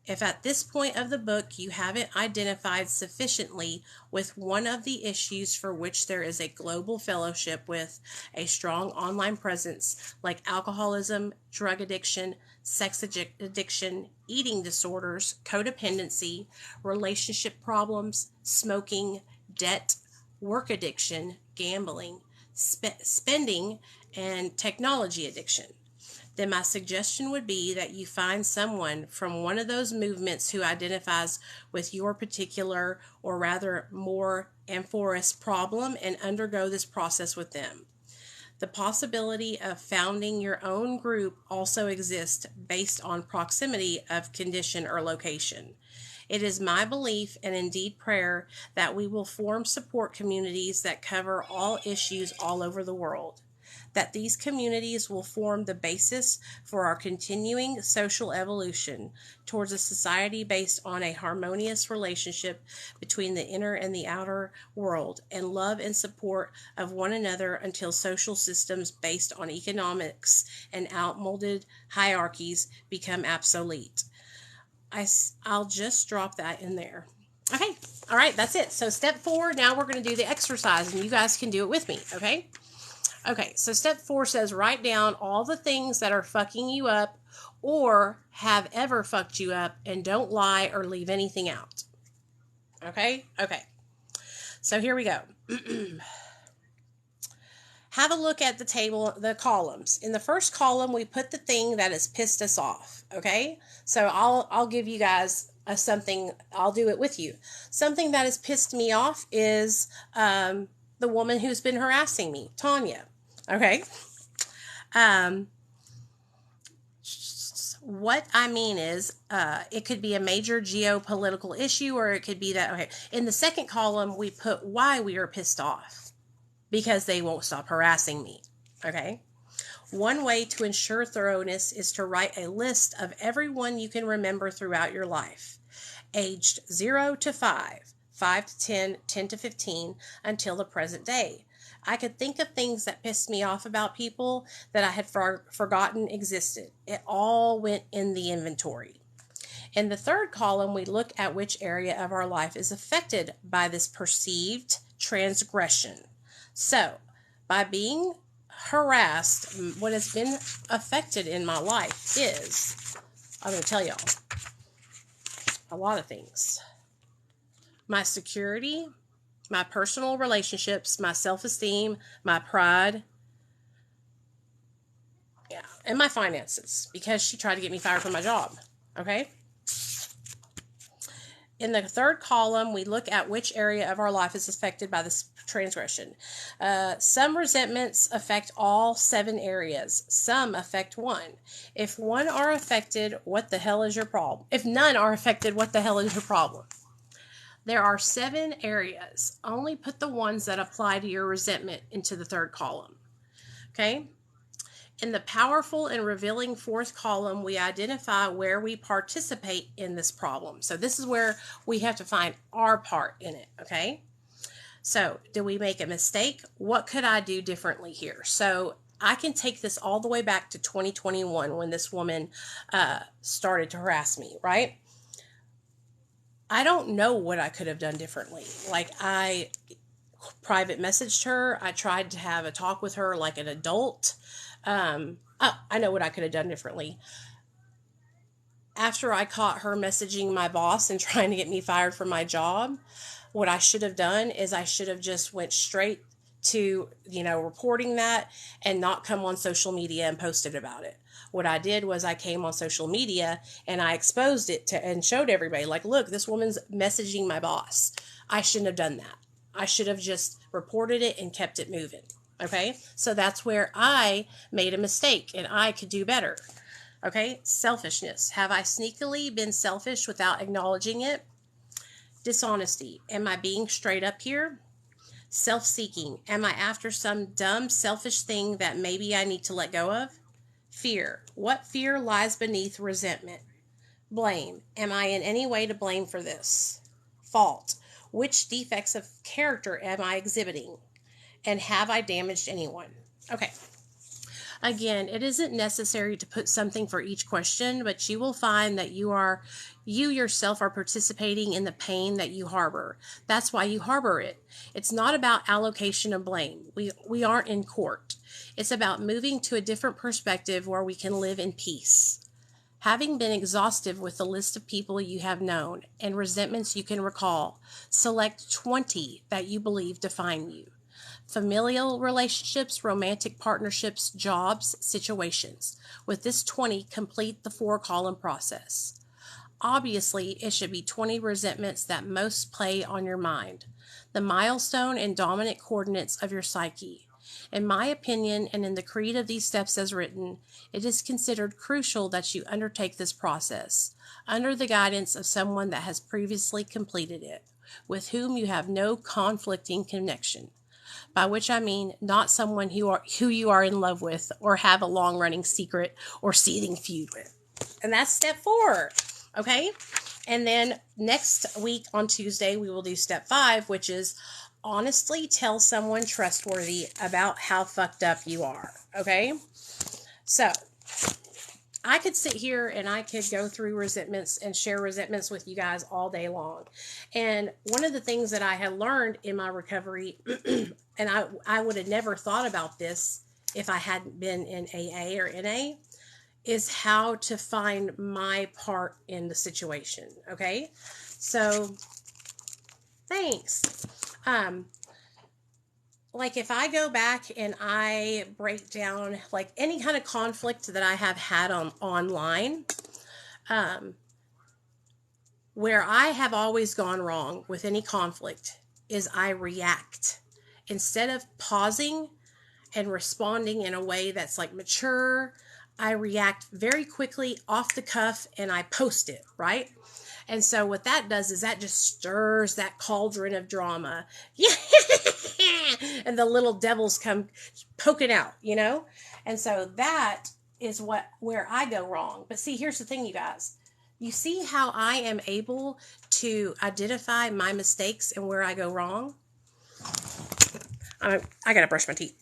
[SPEAKER 1] If at this point of the book you haven't identified sufficiently with one of the issues for which there is a global fellowship with a strong online presence, like alcoholism, drug addiction, sex addiction, eating disorders, codependency, relationship problems, smoking, debt, work addiction, gambling, spending, and technology addiction, then my suggestion would be that you find someone from one of those movements who identifies with your particular, or rather more amorphous problem, and undergo this process with them. The possibility of founding your own group also exists based on proximity of condition or location. It is my belief, and indeed prayer, that we will form support communities that cover all issues all over the world, that these communities will form the basis for our continuing social evolution towards a society based on a harmonious relationship between the inner and the outer world, and love and support of one another until social systems based on economics and outmoded hierarchies become obsolete. I'll just drop that in there. Okay, all right, that's it. So step 4, now we're going to do the exercise, and you guys can do it with me, okay? Okay, so step 4 says write down all the things that are fucking you up or have ever fucked you up, and don't lie or leave anything out. Okay? Okay. So here we go. Have a look at the table, the columns. In the first column, we put the thing that has pissed us off, okay? So I'll give you guys something, I'll do it with you. Something that has pissed me off is the woman who's been harassing me, Tanya, okay? What I mean is, it could be a major geopolitical issue, or it could be that, okay, in the second column, we put why we are pissed off. Because they won't stop harassing me, okay? One way to ensure thoroughness is to write a list of everyone you can remember throughout your life, aged 0 to 5, 5 to 10, 10 to 15, until the present day. I could think of things that pissed me off about people that I had forgotten existed. It all went in the inventory. In the third column, we look at which area of our life is affected by this perceived transgression. So, by being harassed, what has been affected in my life is, I'm going to tell y'all, a lot of things. My security, my personal relationships, my self-esteem, my pride, yeah, and my finances, because she tried to get me fired from my job, okay? In the third column, we look at which area of our life is affected by this transgression. Some resentments affect all 7 areas. Some affect 1. If one are affected, what the hell is your problem? If none are affected, what the hell is your problem? There are 7 areas. Only put the ones that apply to your resentment into the third column. Okay? In the powerful and revealing fourth column, we identify where we participate in this problem. So this is where we have to find our part in it, okay? So, did we make a mistake? What could I do differently here? So, I can take this all the way back to 2021 when this woman started to harass me, right? I don't know what I could have done differently. Like, I private messaged her. I tried to have a talk with her like an adult. I know what I could have done differently. After I caught her messaging my boss and trying to get me fired from my job, what I should have done is I should have just went straight to, reporting that and not come on social media and posted about it. What I did was I came on social media and I exposed it and showed everybody, like, look, this woman's messaging my boss. I shouldn't have done that. I should have just reported it and kept it moving. Okay, so that's where I made a mistake and I could do better. Okay, selfishness. Have I sneakily been selfish without acknowledging it? Dishonesty. Am I being straight up here? Self-seeking. Am I after some dumb, selfish thing that maybe I need to let go of? Fear. What fear lies beneath resentment? Blame. Am I in any way to blame for this? Fault. Which defects of character am I exhibiting? And have I damaged anyone? Okay. Again, it isn't necessary to put something for each question, but you will find that you yourself are participating in the pain that you harbor. That's why you harbor it. It's not about allocation of blame. We aren't in court. It's about moving to a different perspective where we can live in peace. Having been exhaustive with the list of people you have known and resentments you can recall, select 20 that you believe define you. Familial relationships, romantic partnerships, jobs, situations. With this 20, complete the 4-column process. Obviously, it should be 20 resentments that most play on your mind, the milestone and dominant coordinates of your psyche. In my opinion, and in the creed of these steps as written, it is considered crucial that you undertake this process under the guidance of someone that has previously completed it, with whom you have no conflicting connection. By which I mean not someone who you are in love with or have a long-running secret or seething feud with. And that's step 4, okay? And then next week on Tuesday, we will do step 5, which is honestly tell someone trustworthy about how fucked up you are, okay? So, I could sit here and I could go through resentments and share resentments with you guys all day long. And one of the things that I had learned in my recovery, and I would have never thought about this if I hadn't been in AA or NA, is how to find my part in the situation, okay? So, thanks. Like if I go back and I break down like any kind of conflict that I have had online, where I have always gone wrong with any conflict is I react. Instead of pausing and responding in a way that's like mature, I react very quickly off the cuff and I post it, right? And so what that does is that just stirs that cauldron of drama. And the little devils come poking out, you know? And so that is where I go wrong. But see, here's the thing, you guys. You see how I am able to identify my mistakes and where I go wrong? I got to brush my teeth.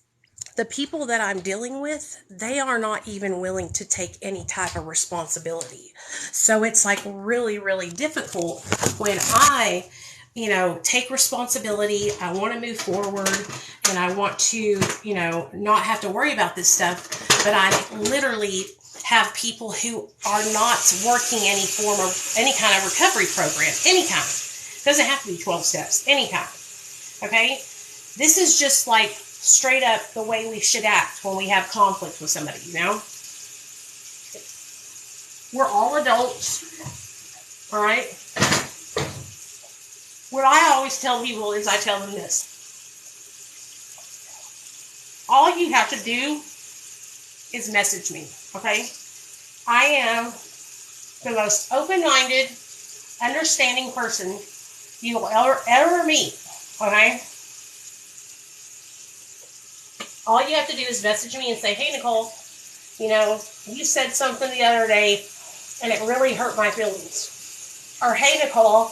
[SPEAKER 1] The people that I'm dealing with, they are not even willing to take any type of responsibility. So it's like really, really difficult when I, take responsibility. I want to move forward and I want to, not have to worry about this stuff. But I literally have people who are not working any kind of recovery program, any kind. It doesn't have to be 12 steps, any kind. Okay? This is just like straight up the way we should act when we have conflict with somebody, We're all adults, all right? What I always tell people is I tell them this. All you have to do is message me, okay? I am the most open-minded, understanding person you will ever meet, okay? All you have to do is message me and say, hey, Nicole, you said something the other day and it really hurt my feelings. Or, hey, Nicole,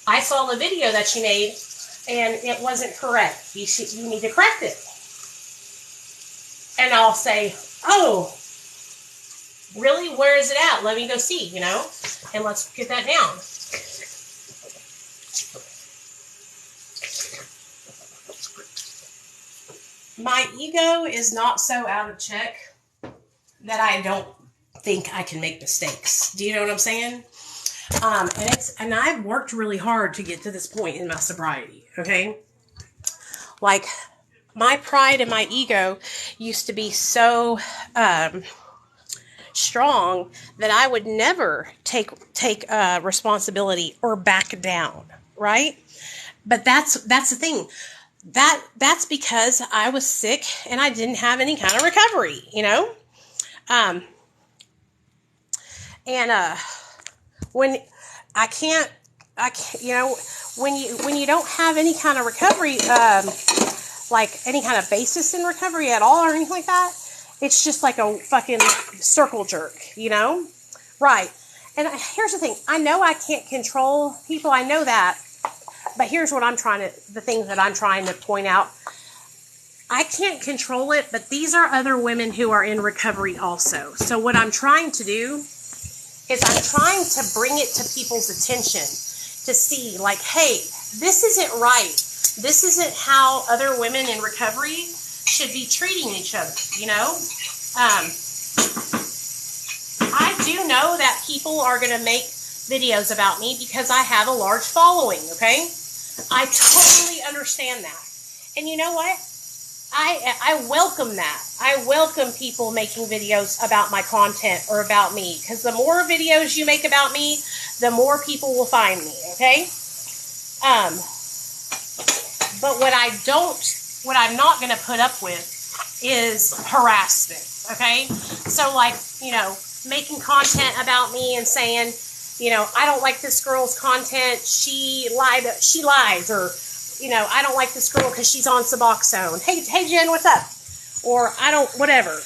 [SPEAKER 1] I saw the video that you made and it wasn't correct. You need to correct it. And I'll say, oh, really? Where is it at? Let me go see, and let's get that down. My ego is not so out of check that I don't think I can make mistakes. Do you know what I'm saying? And I've worked really hard to get to this point in my sobriety, okay? Like, my pride and my ego used to be so strong that I would never take responsibility or back down, right? But that's the thing. That's because I was sick and I didn't have any kind of recovery, when I can't, when you don't have any kind of recovery, like any kind of basis in recovery at all or anything like that, It's just like a fucking circle jerk, you know? Right. And here's the thing. I know I can't control people. I know that. But here's what the things that I'm trying to point out. I can't control it, but these are other women who are in recovery also. So what I'm trying to do is I'm trying to bring it to people's attention to see, like, hey, this isn't right. This isn't how other women in recovery should be treating each other, you know? I do know that people are going to make videos about me because I have a large following, okay? I totally understand that. And you know what? I welcome that. I welcome people making videos about my content or about me, because the more videos you make about me, the more people will find me, okay? But what I'm not going to put up with is harassment, okay? So, like, you know, making content about me and saying, you know, I don't like this girl's content, she lies, or, you know, I don't like this girl because she's on Suboxone. Hey Jen, what's up? Or whatever.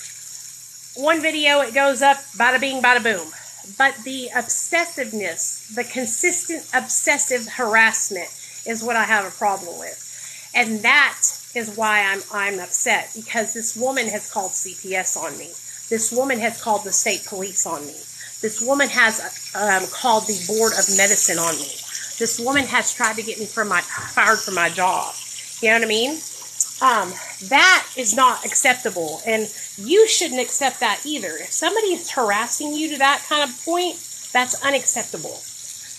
[SPEAKER 1] One video, it goes up, bada bing, bada boom. But the obsessiveness, the consistent obsessive harassment is what I have a problem with. And that is why I'm upset, because this woman has called CPS on me. This woman has called the state police on me. This woman has called the Board of Medicine on me. This woman has tried to get me fired from my job. You know what I mean? That is not acceptable, and you shouldn't accept that either. If somebody is harassing you to that kind of point, that's unacceptable.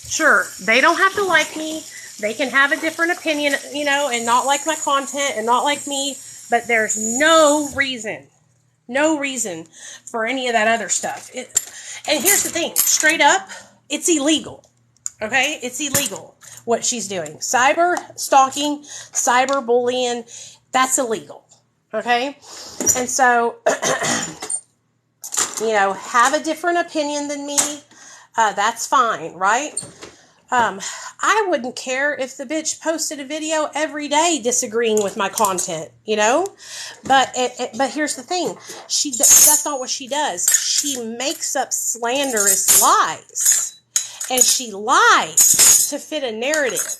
[SPEAKER 1] Sure, they don't have to like me. They can have a different opinion, you know, and not like my content and not like me, but there's no reason for any of that other stuff. And here's the thing, straight up, it's illegal. Okay? It's illegal what she's doing. Cyber stalking, cyber bullying, that's illegal. Okay? And so, you know, have a different opinion than me. That's fine, right? I wouldn't care if the bitch posted a video every day disagreeing with my content, you know? But here's the thing. That's not what she does. She makes up slanderous lies. And she lies to fit a narrative,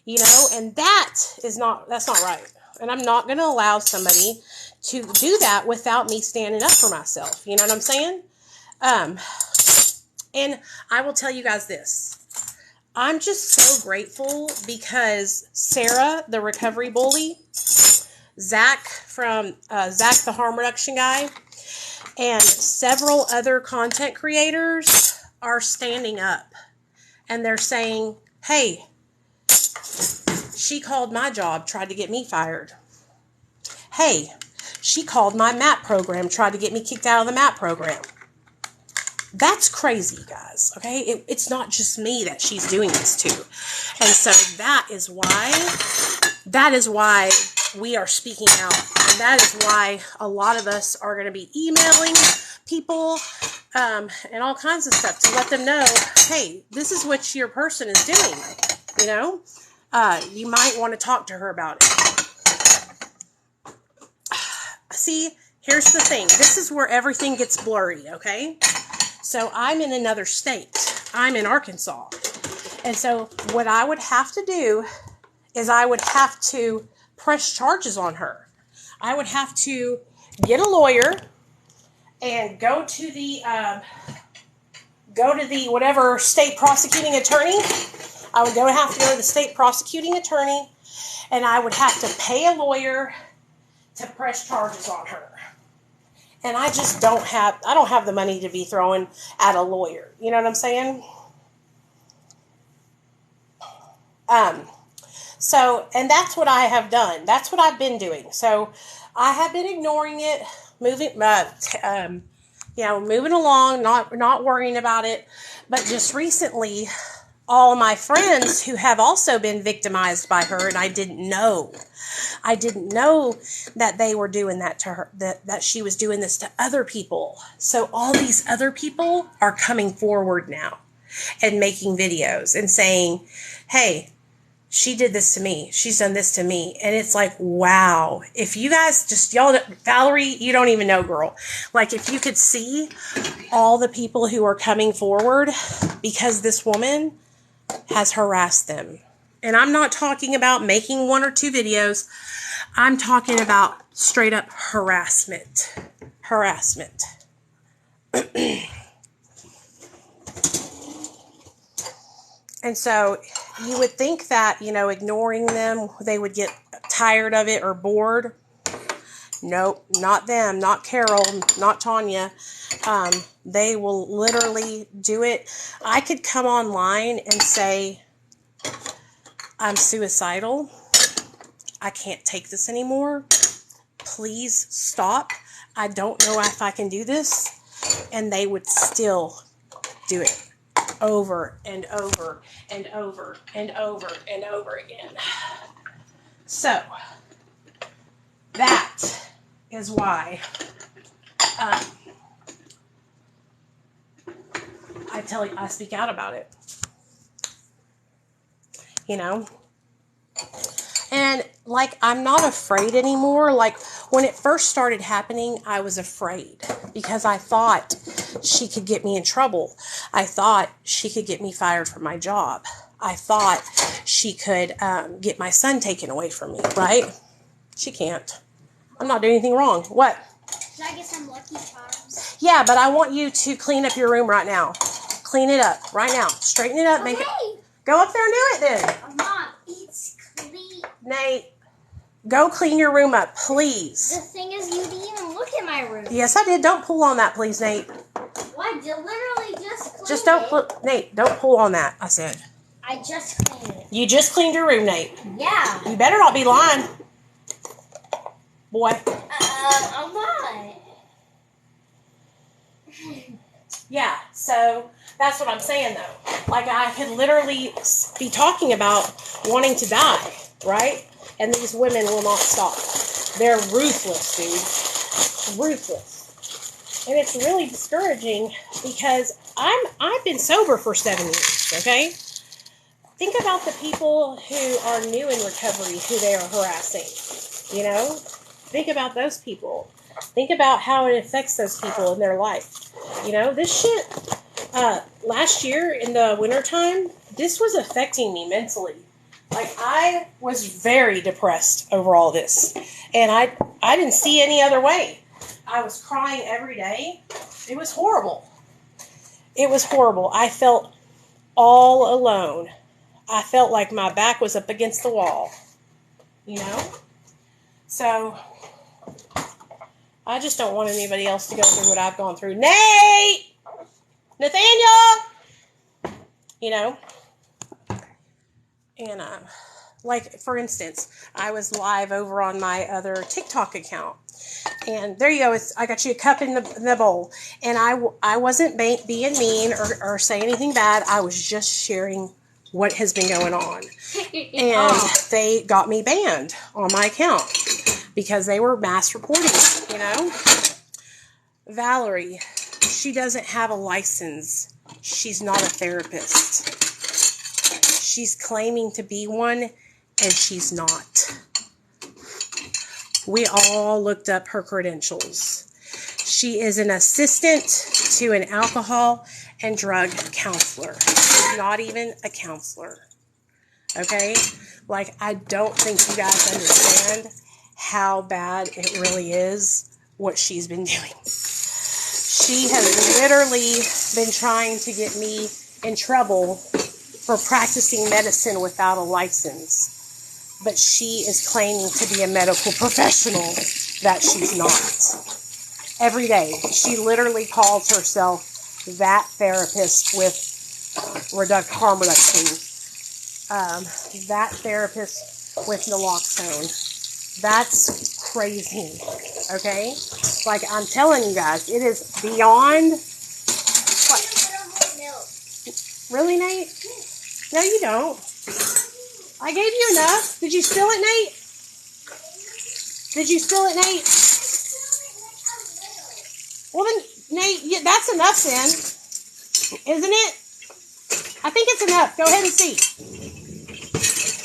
[SPEAKER 1] you know? And that's not right. And I'm not going to allow somebody to do that without me standing up for myself. You know what I'm saying? And I will tell you guys this. I'm just so grateful because Sarah, the recovery bully, Zach the harm reduction guy, and several other content creators are standing up. And they're saying, hey, she called my job, tried to get me fired. Hey, she called my MAP program, tried to get me kicked out of the MAP program. That's crazy, guys, okay? It's not just me that she's doing this to. And so that is why we are speaking out. And that is why a lot of us are going to be emailing people and all kinds of stuff to let them know, hey, this is what your person is doing, you know? You might want to talk to her about it. See, here's the thing. This is where everything gets blurry, okay? So I'm in another state. I'm in Arkansas. And so what I would have to do is I would have to press charges on her. I would have to get a lawyer and go to the whatever state prosecuting attorney. I would have to go to the state prosecuting attorney, and I would have to pay a lawyer to press charges on her. And I just don't have the money to be throwing at a lawyer. You know what I'm saying? So, and that's what I have done. That's what I've been doing. So I have been ignoring it, moving along, not worrying about it. But just recently, all my friends who have also been victimized by her, and I didn't know that they were doing that to her, that she was doing this to other people. So all these other people are coming forward now and making videos and saying, hey, she did this to me. She's done this to me. And it's like, wow. If you guys just, y'all, Valerie, you don't even know, girl. Like, if you could see all the people who are coming forward because this woman has harassed them. And I'm not talking about making 1 or 2 videos. I'm talking about straight up harassment. Harassment. And so you would think that, you know, ignoring them, they would get tired of it or bored. Nope, not them, not Carol, not Tanya. They will literally do it. I could come online and say, I'm suicidal. I can't take this anymore. Please stop. I don't know if I can do this. And they would still do it. Over and over and over and over and over again. So, that is why I speak out about it. You know? And, like, I'm not afraid anymore. Like, when it first started happening, I was afraid because I thought she could get me in trouble. I thought she could get me fired from my job. I thought she could get my son taken away from me, right? She can't. I'm not doing anything wrong. What?
[SPEAKER 2] Should I get some Lucky Charms?
[SPEAKER 1] Yeah, but I want you to clean up your room right now. Clean it up right now. Straighten it up.
[SPEAKER 2] Okay.
[SPEAKER 1] Make it. Go up there and do it then.
[SPEAKER 2] Mom, it's clean.
[SPEAKER 1] Nate, go clean your room up, please.
[SPEAKER 2] The thing is, you didn't even look at my room.
[SPEAKER 1] Yes, I did. Don't pull on that, please, Nate.
[SPEAKER 2] Well, I literally just cleaned
[SPEAKER 1] Just don't
[SPEAKER 2] it.
[SPEAKER 1] pull, Nate, don't pull on that, I said.
[SPEAKER 2] I just cleaned it.
[SPEAKER 1] You just cleaned your room, Nate.
[SPEAKER 2] Yeah.
[SPEAKER 1] You better not be lying. Boy.
[SPEAKER 2] I'm not.
[SPEAKER 1] Yeah, so that's what I'm saying, though. Like, I could literally be talking about wanting to die, right? And these women will not stop. They're ruthless, dude. Ruthless. And it's really discouraging because I've been sober for 7 years, okay? Think about the people who are new in recovery who they are harassing, you know? Think about those people. Think about how it affects those people in their life. You know, this shit, last year in the wintertime, this was affecting me mentally. Like, I was very depressed over all this. And I didn't see any other way. I was crying every day. It was horrible. It was horrible. I felt all alone. I felt like my back was up against the wall. You know? So, I just don't want anybody else to go through what I've gone through. Nate! Nathaniel! You know? And, like, for instance, I was live over on my other TikTok account. And there you go. I got you a cup in the bowl. And I wasn't being mean or saying anything bad. I was just sharing what has been going on. And they got me banned on my account because they were mass reporting, you know? Valerie, she doesn't have a license. She's not a therapist. She's claiming to be one, and she's not. We all looked up her credentials. She is an assistant to an alcohol and drug counselor. She's not even a counselor. Okay? Like, I don't think you guys understand how bad it really is what she's been doing. She has literally been trying to get me in trouble for practicing medicine without a license. But she is claiming to be a medical professional that she's not. Every day, she literally calls herself that therapist with harm reduction. That therapist with naloxone. That's crazy. Okay? Like, I'm telling you guys, it is beyond... What? Really, Nate? No, you don't. I gave you enough. Did you spill it, Nate? Did you spill it, Nate? Well, then, Nate, that's enough then. Isn't it? I think it's enough. Go ahead and see.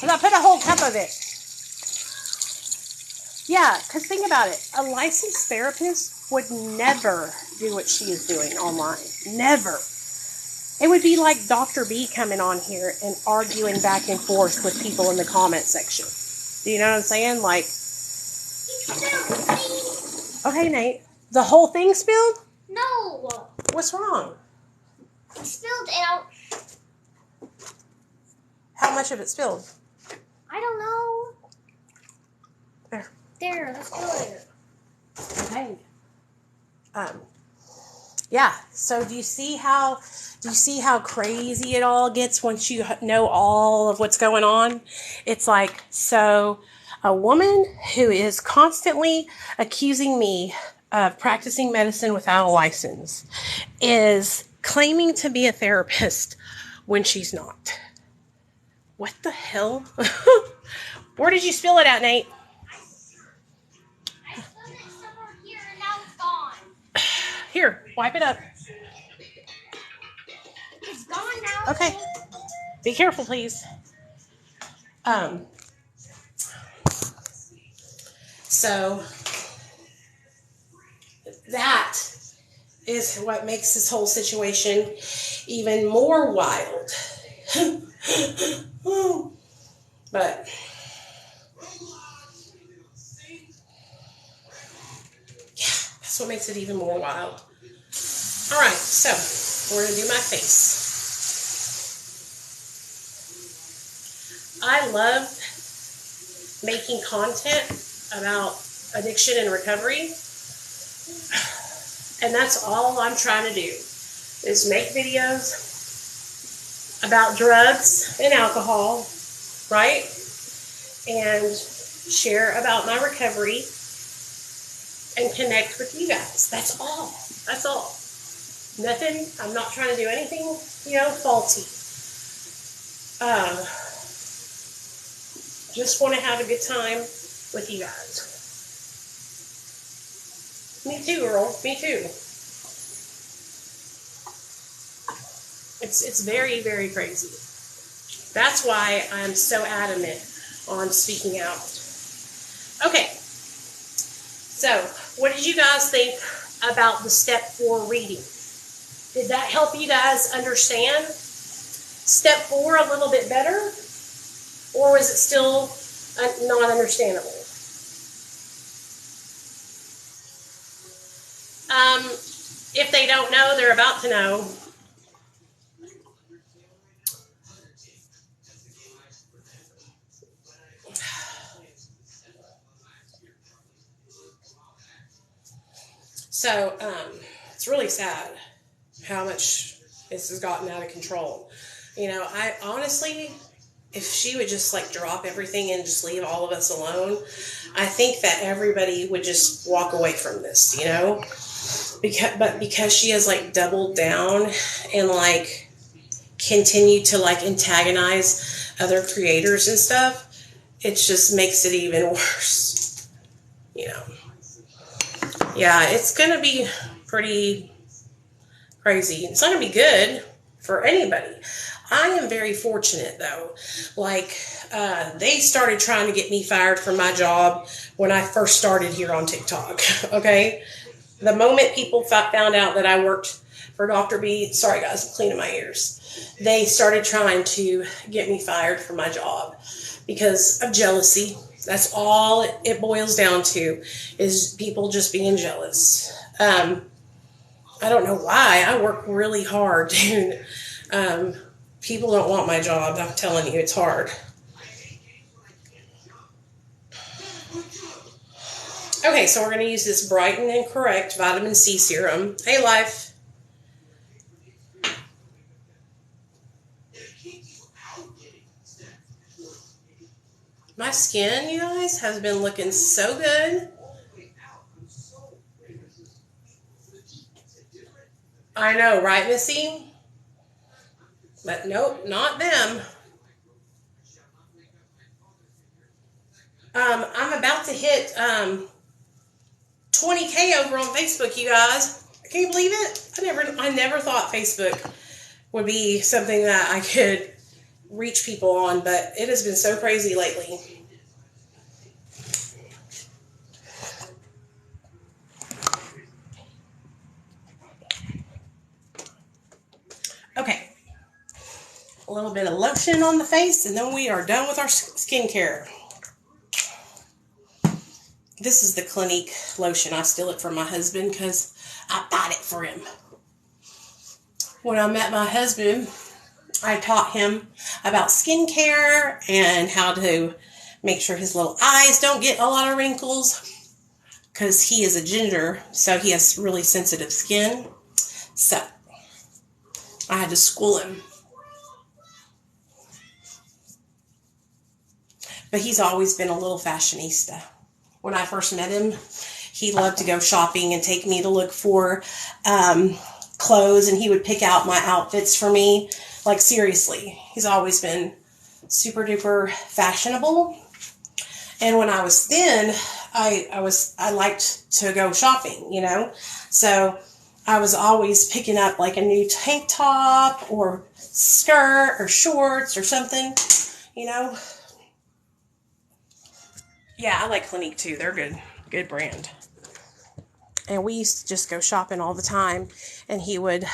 [SPEAKER 1] And I put a whole cup of it. Yeah, because think about it. A licensed therapist would never do what she is doing online. Never. It would be like Dr. B coming on here and arguing back and forth with people in the comment section. Do you know what I'm saying? Like, okay, Nate. The whole thing spilled?
[SPEAKER 2] No.
[SPEAKER 1] What's wrong?
[SPEAKER 2] It spilled out.
[SPEAKER 1] How much of it spilled?
[SPEAKER 2] I don't know.
[SPEAKER 1] There.
[SPEAKER 2] There, let's go there.
[SPEAKER 1] Okay. Yeah. So do you see how crazy it all gets once you know all of what's going on? It's like, so a woman who is constantly accusing me of practicing medicine without a license is claiming to be a therapist when she's not. What the hell? Where did you spill it at, Nate?
[SPEAKER 2] I spilled it somewhere here and now it's gone.
[SPEAKER 1] Here, wipe it up.
[SPEAKER 2] It's gone now.
[SPEAKER 1] Okay. Be careful, please. So that is what makes this whole situation even more wild. But yeah, that's what makes it even more wild. All right, so we're going to do my face. I love making content about addiction and recovery. And that's all I'm trying to do, is make videos about drugs and alcohol, right? And share about my recovery and connect with you guys. That's all. That's all. Nothing, I'm not trying to do anything, faulty. Just want to have a good time with you guys. Me too, girl. Me too. It's very, very crazy. That's why I'm so adamant on speaking out. Okay. So, what did you guys think about the step 4 reading? Did that help you guys understand step 4 a little bit better? Or was it still not understandable? If they don't know, they're about to know. So, it's really sad how much this has gotten out of control. I honestly, if she would just drop everything and just leave all of us alone, I think that everybody would just walk away from this, because she has doubled down and continue to antagonize other creators and stuff, it just makes it even worse. Yeah, it's gonna be pretty crazy. It's not gonna be good for anybody. I am very fortunate though. They started trying to get me fired from my job when I first started here on TikTok. Okay, the moment people found out that I worked for Dr. B, sorry guys, I'm cleaning my ears. They started trying to get me fired from my job because of jealousy. That's all it boils down to, is people just being jealous. I don't know why. I work really hard, dude. People don't want my job. I'm telling you, it's hard. Okay, so we're going to use this Brighten and Correct vitamin C serum. Hey, Life. My skin, you guys, has been looking so good. I know, right, Missy? But nope, not them. I'm about to hit 20K over on Facebook, you guys. Can you believe it? I never thought Facebook would be something that I could reach people on, but it has been so crazy lately. Okay. A little bit of lotion on the face, and then we are done with our skincare. This is the Clinique lotion. I steal it from my husband because I bought it for him. When I met my husband, I taught him about skincare and how to make sure his little eyes don't get a lot of wrinkles, because he is a ginger, so he has really sensitive skin. So I had to school him. But he's always been a little fashionista. When I first met him, he loved to go shopping and take me to look for clothes, and he would pick out my outfits for me. Like, seriously, he's always been super duper fashionable. And when I was thin, I liked to go shopping, you know. So I was always picking up like a new tank top or skirt or shorts or something, you know. Yeah, I like Clinique too. They're good brand. And we used to just go shopping all the time, and he would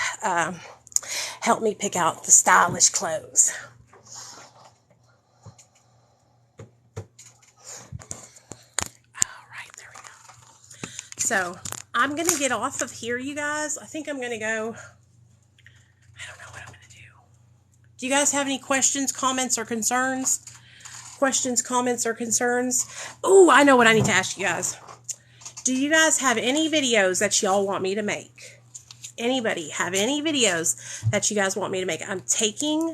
[SPEAKER 1] help me pick out the stylish clothes. All right, there we go. So I'm going to get off of here, you guys. I think I'm going to go. I don't know what I'm going to do. Do you guys have any questions, comments, or concerns? Questions, comments, or concerns? Oh, I know what I need to ask you guys. Do you guys have any videos that y'all want me to make? Anybody have any videos that you guys want me to make? I'm taking,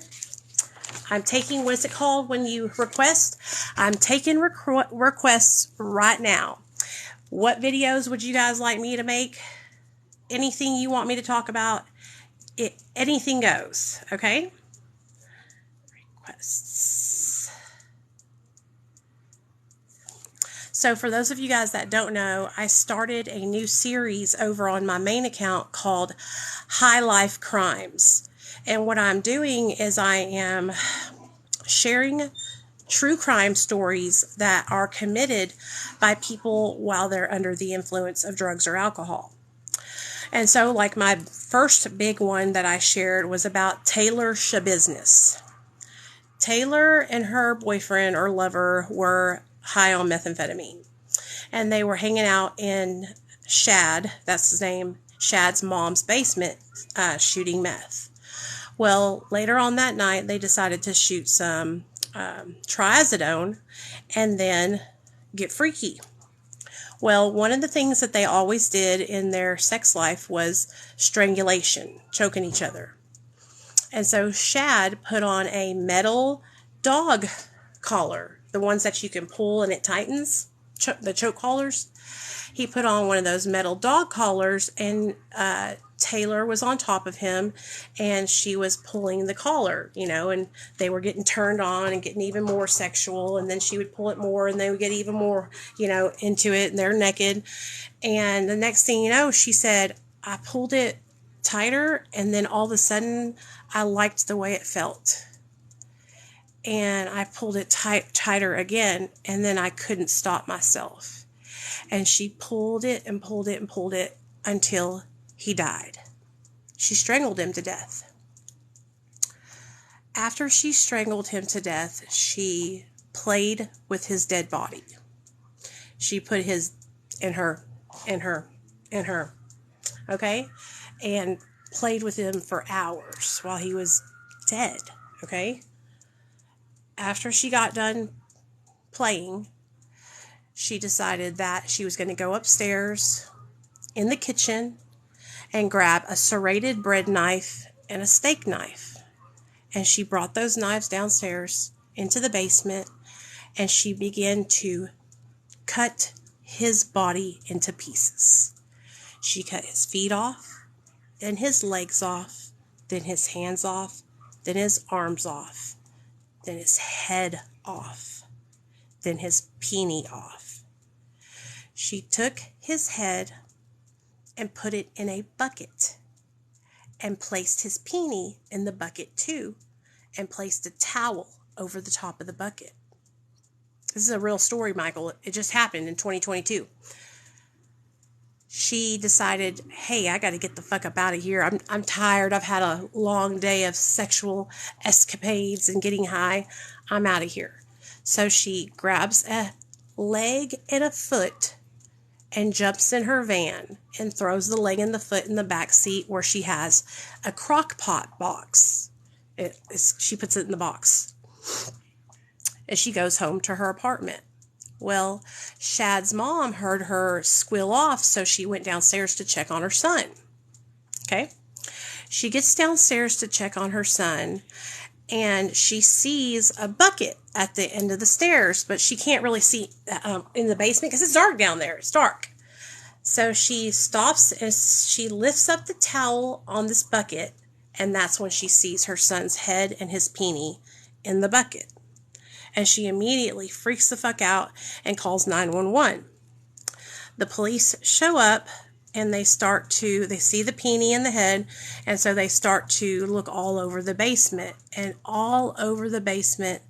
[SPEAKER 1] what is it called when you request? I'm taking requests right now. What videos would you guys like me to make? Anything you want me to talk about? Anything goes, okay? Requests. So for those of you guys that don't know, I started a new series over on my main account called High Life Crimes. And what I'm doing is I am sharing true crime stories that are committed by people while they're under the influence of drugs or alcohol. And so, like, my first big one that I shared was about Taylor Shabusiness. Taylor and her boyfriend or lover were high on methamphetamine, and they were hanging out in Shad, that's his name, Shad's mom's basement, shooting meth. Well, later on that night, they decided to shoot some triazidone and then get freaky. Well, one of the things that they always did in their sex life was strangulation, choking each other. And so Shad put on a metal dog collar, the ones that you can pull and it tightens, the choke collars. He put on one of those metal dog collars, and Taylor was on top of him, and she was pulling the collar, you know, and they were getting turned on and getting even more sexual, and then she would pull it more, and they would get even more, you know, into it, and they're naked. And the next thing you know, she said, I pulled it tighter, and then all of a sudden, I liked the way it felt. And I pulled it tighter again, and then I couldn't stop myself. And she pulled it and pulled it and pulled it until he died. She strangled him to death. After she strangled him to death, she played with his dead body. She put his in her, okay? And played with him for hours while he was dead, okay? After she got done playing, she decided that she was going to go upstairs in the kitchen and grab a serrated bread knife and a steak knife. And she brought those knives downstairs into the basement, and she began to cut his body into pieces. She cut his feet off, then his legs off, then his hands off, then his arms off, then his head off, then his peenie off. She took his head and put it in a bucket and placed his peenie in the bucket too, and placed a towel over the top of the bucket. This is a real story, Michael. It just happened in 2022. She decided, hey, I got to get the fuck up out of here. I'm tired. I've had a long day of sexual escapades and getting high. I'm out of here. So she grabs a leg and a foot and jumps in her van and throws the leg and the foot in the back seat where she has a crock pot box. She puts it in the box. And she goes home to her apartment. Well, Shad's mom heard her squeal off, so she went downstairs to check on her son. Okay? She gets downstairs to check on her son, and she sees a bucket at the end of the stairs, but she can't really see in the basement because it's dark down there. It's dark. So she stops and she lifts up the towel on this bucket, and that's when she sees her son's head and his peenie in the bucket. And she immediately freaks the fuck out and calls 911. The police show up and they see the peenie in the head, and so they start to look all over the basement. And all over the basement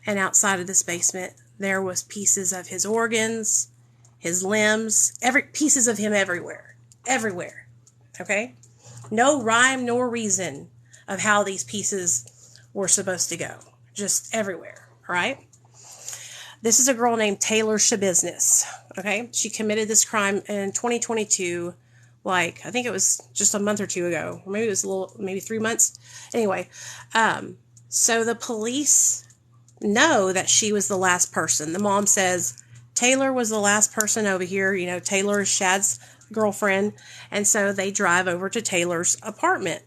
[SPEAKER 1] and outside of this basement, there was pieces of his organs, his limbs, pieces of him everywhere. Everywhere. Okay? No rhyme nor reason of how these pieces were supposed to go. Just everywhere. Right? This is a girl named Taylor Shabiznes. Okay? She committed this crime in 2022, I think it was just a month or two ago. Or maybe it was maybe 3 months. Anyway, so the police know that she was the last person. The mom says, Taylor was the last person over here. You know, Taylor is Shad's girlfriend. And so they drive over to Taylor's apartment.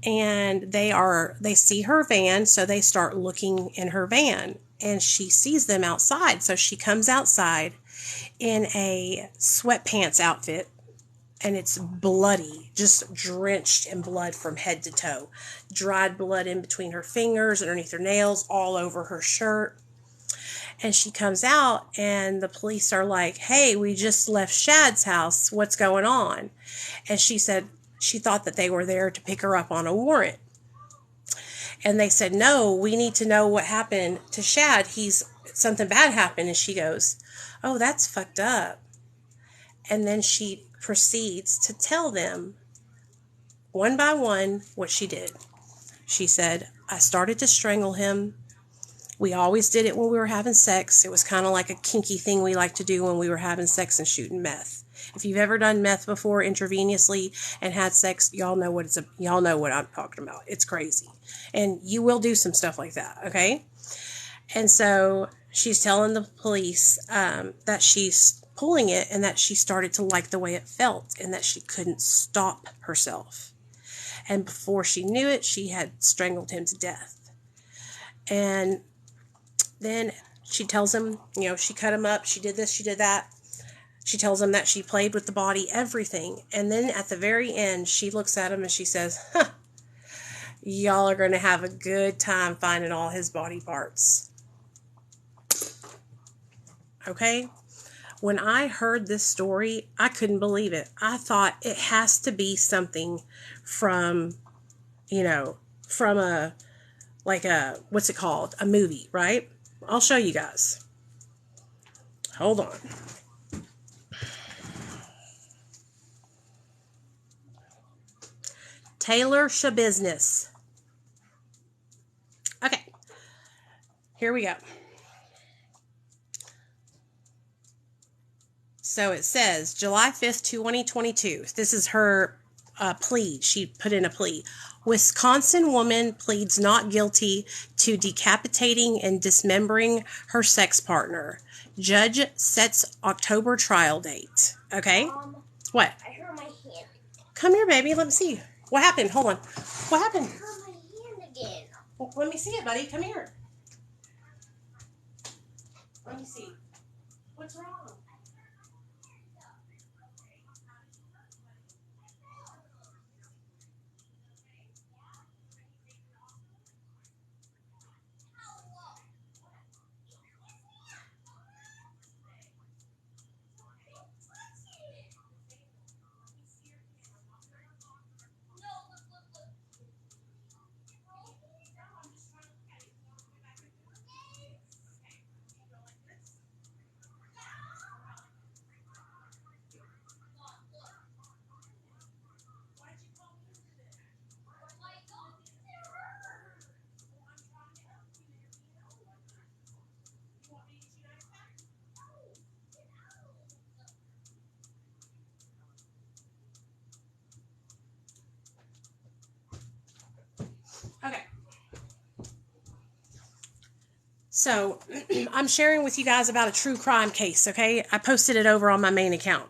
[SPEAKER 1] And they see her van, so they start looking in her van. And she sees them outside. So she comes outside in a sweatpants outfit. And it's bloody, just drenched in blood from head to toe. Dried blood in between her fingers, underneath her nails, all over her shirt. And she comes out, and the police are like, hey, we just left Shad's house. What's going on? And she said she thought that they were there to pick her up on a warrant. And they said, no, we need to know what happened to Shad. Something bad happened. And she goes, oh, that's fucked up. And then she proceeds to tell them one by one what she did. She said, I started to strangle him. We always did it when we were having sex. It was kind of like a kinky thing we like to do when we were having sex and shooting meth. If you've ever done meth before intravenously and had sex, y'all know what I'm talking about. It's crazy. And you will do some stuff like that, okay? And so she's telling the police that she's pulling it and that she started to like the way it felt and that she couldn't stop herself. And before she knew it, she had strangled him to death. And then she tells him, she cut him up, she did this, she did that. She tells him that she played with the body, everything. And then at the very end, she looks at him and she says, y'all are going to have a good time finding all his body parts. Okay? When I heard this story, I couldn't believe it. I thought it has to be something from what's it called? A movie, right? I'll show you guys. Hold on. Taylor Shabiznes. Okay. Here we go. So it says July 5th, 2022. This is her plea. She put in a plea. Wisconsin woman pleads not guilty to decapitating and dismembering her sex partner. Judge sets October trial date. Okay? What?
[SPEAKER 2] I hurt my hand.
[SPEAKER 1] Come here, baby. Let me see. What happened? Hold on. What happened?
[SPEAKER 2] I hurt my hand again.
[SPEAKER 1] Well, let me see it, buddy. Come here. Let me see. What's wrong? So, I'm sharing with you guys about a true crime case, okay? I posted it over on my main account,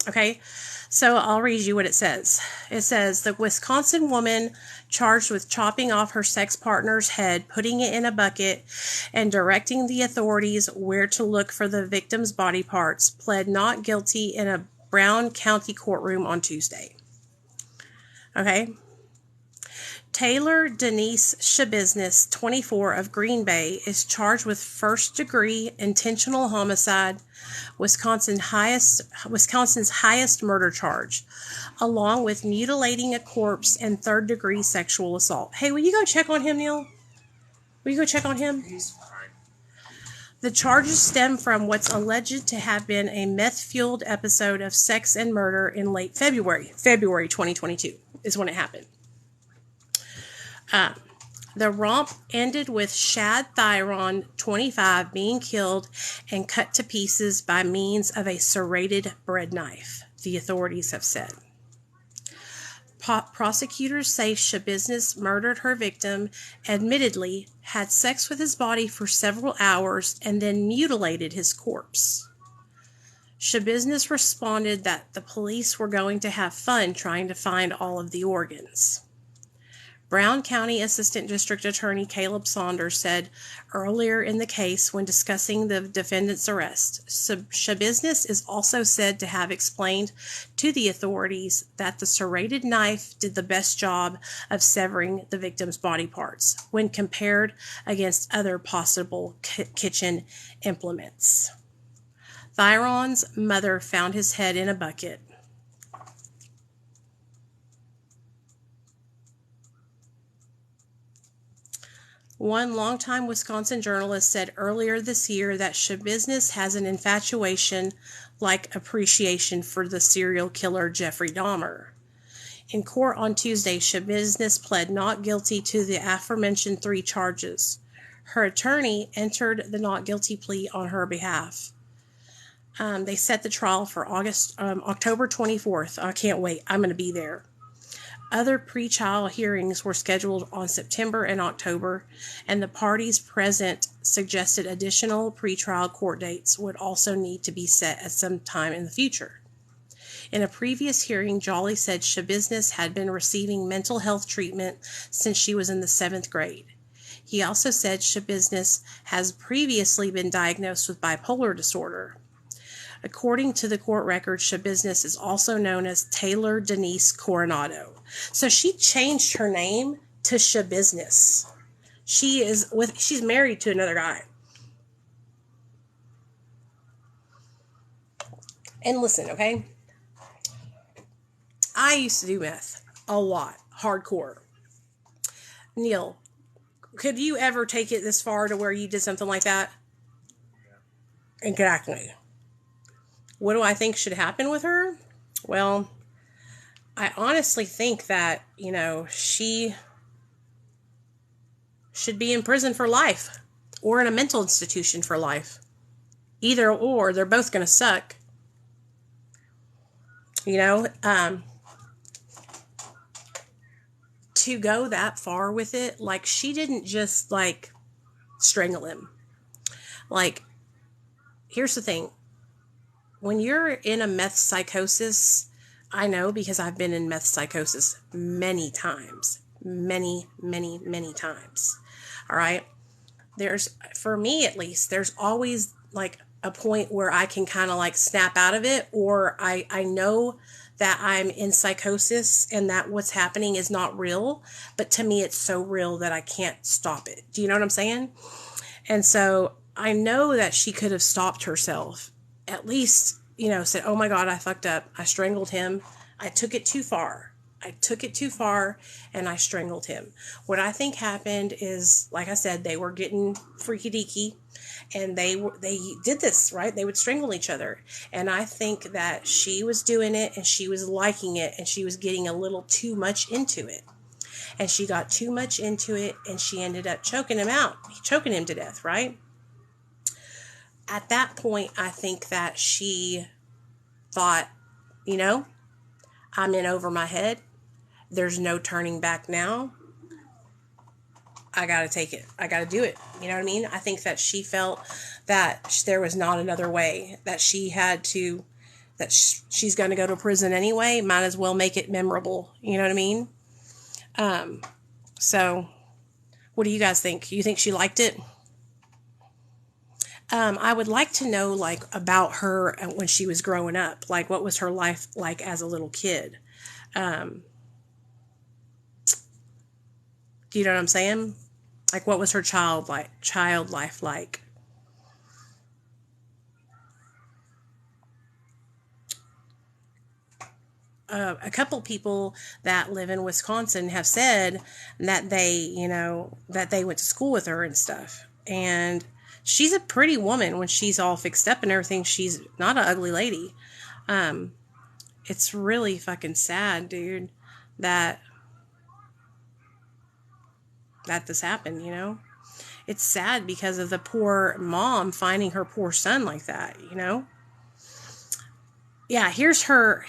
[SPEAKER 1] okay? So, I'll read you what it says. It says, the Wisconsin woman charged with chopping off her sex partner's head, putting it in a bucket, and directing the authorities where to look for the victim's body parts, pled not guilty in a Brown County courtroom on Tuesday. Okay? Taylor Denise Shabiznes, 24, of Green Bay, is charged with first-degree intentional homicide, Wisconsin's highest murder charge, along with mutilating a corpse and third-degree sexual assault. Hey, will you go check on him, Neil? Will you go check on him?
[SPEAKER 3] He's fine.
[SPEAKER 1] The charges stem from what's alleged to have been a meth-fueled episode of sex and murder in late February. February 2022 is when it happened. The romp ended with Shad Thyron, 25, being killed and cut to pieces by means of a serrated bread knife, the authorities have said. Prosecutors say Shabiznes murdered her victim, admittedly had sex with his body for several hours, and then mutilated his corpse. Shabiznes responded that the police were going to have fun trying to find all of the organs. Brown County Assistant District Attorney Caleb Saunders said earlier in the case when discussing the defendant's arrest, Shabiznes is also said to have explained to the authorities that the serrated knife did the best job of severing the victim's body parts when compared against other possible kitchen implements. Thyron's mother found his head in a bucket. One longtime Wisconsin journalist said earlier this year that Shabiznes has an infatuation-like appreciation for the serial killer Jeffrey Dahmer. In court on Tuesday, Shabiznes pled not guilty to the aforementioned 3 charges. Her attorney entered the not guilty plea on her behalf. They set the trial for October 24th. I can't wait. I'm going to be there. Other pre-trial hearings were scheduled on September and October, and the parties present suggested additional pre-trial court dates would also need to be set at some time in the future. In a previous hearing, Jolly said Shabiznes had been receiving mental health treatment since she was in the 7th grade. He also said Shabiznes has previously been diagnosed with bipolar disorder. According to the court record, Shabiznes is also known as Taylor Denise Coronado. So she changed her name to Shabiznes. She's married to another guy. And listen, okay? I used to do meth a lot, hardcore. Neil, could you ever take it this far to where you did something like that? Yeah. Exactly. What do I think should happen with her? Well, I honestly think that, she should be in prison for life or in a mental institution for life. Either or, they're both going to suck. To go that far with it, like, she didn't just, strangle him. Here's the thing. When you're in a meth psychosis, I know because I've been in meth psychosis many times. Many, many, many times. All right? For me at least, there's always a point where I can kind of snap out of it, or I know that I'm in psychosis and that what's happening is not real, but to me it's so real that I can't stop it. Do you know what I'm saying? And so I know that she could have stopped herself. At least, said, oh my God, I fucked up. I strangled him. I took it too far. And I strangled him. What I think happened is, like I said, they were getting freaky deaky, and they did this, right? They would strangle each other. And I think that she was doing it, and she was liking it, and she was getting a little too much into it. And she got too much into it, and she ended up choking him to death, right? At that point, I think that she thought, I'm in over my head. There's no turning back now. I got to take it. I got to do it. You know what I mean? I think that she felt that there was not another way, that she had to, that she's going to go to prison anyway. Might as well make it memorable. You know what I mean? So what do you guys think? You think she liked it? I would like to know, like, about her when she was growing up. Like, what was her life like as a little kid? Do you know what I'm saying? Like, what was her child life like? A couple people that live in Wisconsin have said that that they went to school with her and stuff. And she's a pretty woman when she's all fixed up and everything. She's not an ugly lady. It's really fucking sad, dude, that this happened, you know? It's sad because of the poor mom finding her poor son like that, you know? Yeah, here's her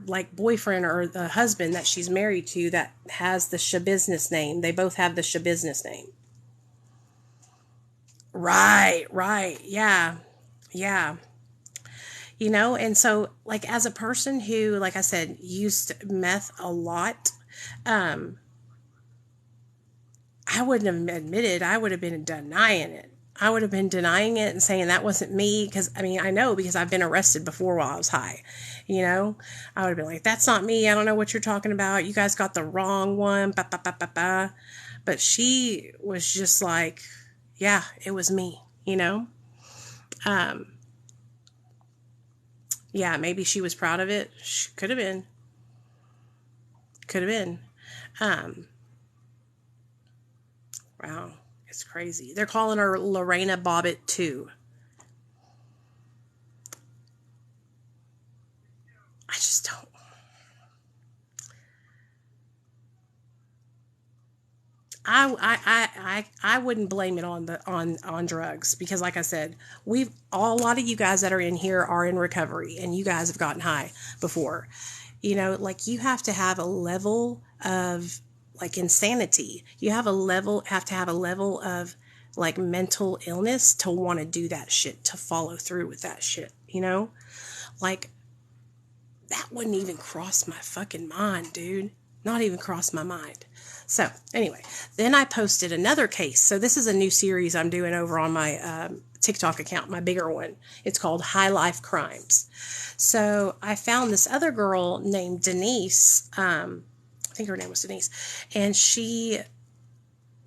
[SPEAKER 1] like boyfriend or the husband that she's married to that has the Shabusiness name. They both have the Shabusiness name. Right. Yeah. You know, and so, like, as a person who, like I said, used meth a lot, I wouldn't have admitted. I would have been denying it. I would have been denying it and saying that wasn't me, because, I mean, I know, because I've been arrested before while I was high, you know? I would have been like, that's not me. I don't know what you're talking about. You guys got the wrong one. Ba, ba, ba, ba, ba. But she was just like, yeah, it was me, you know? Yeah, maybe she was proud of it. She could have been. Wow, it's crazy. They're calling her Lorena Bobbitt too. I just don't. I wouldn't blame it on drugs, because, like I said, a lot of you guys that are in here are in recovery, and you guys have gotten high before. You know, like, you have to have a level of, like, insanity. You have to have a level of, like, mental illness to want to do that shit, to follow through with that shit, you know? Like, that wouldn't even cross my fucking mind, dude. Not even cross my mind. So, anyway, then I posted another case. So this is a new series I'm doing over on my TikTok account, my bigger one. It's called High Life Crimes. So I found this other girl named Denise. I think her name was Denise. And she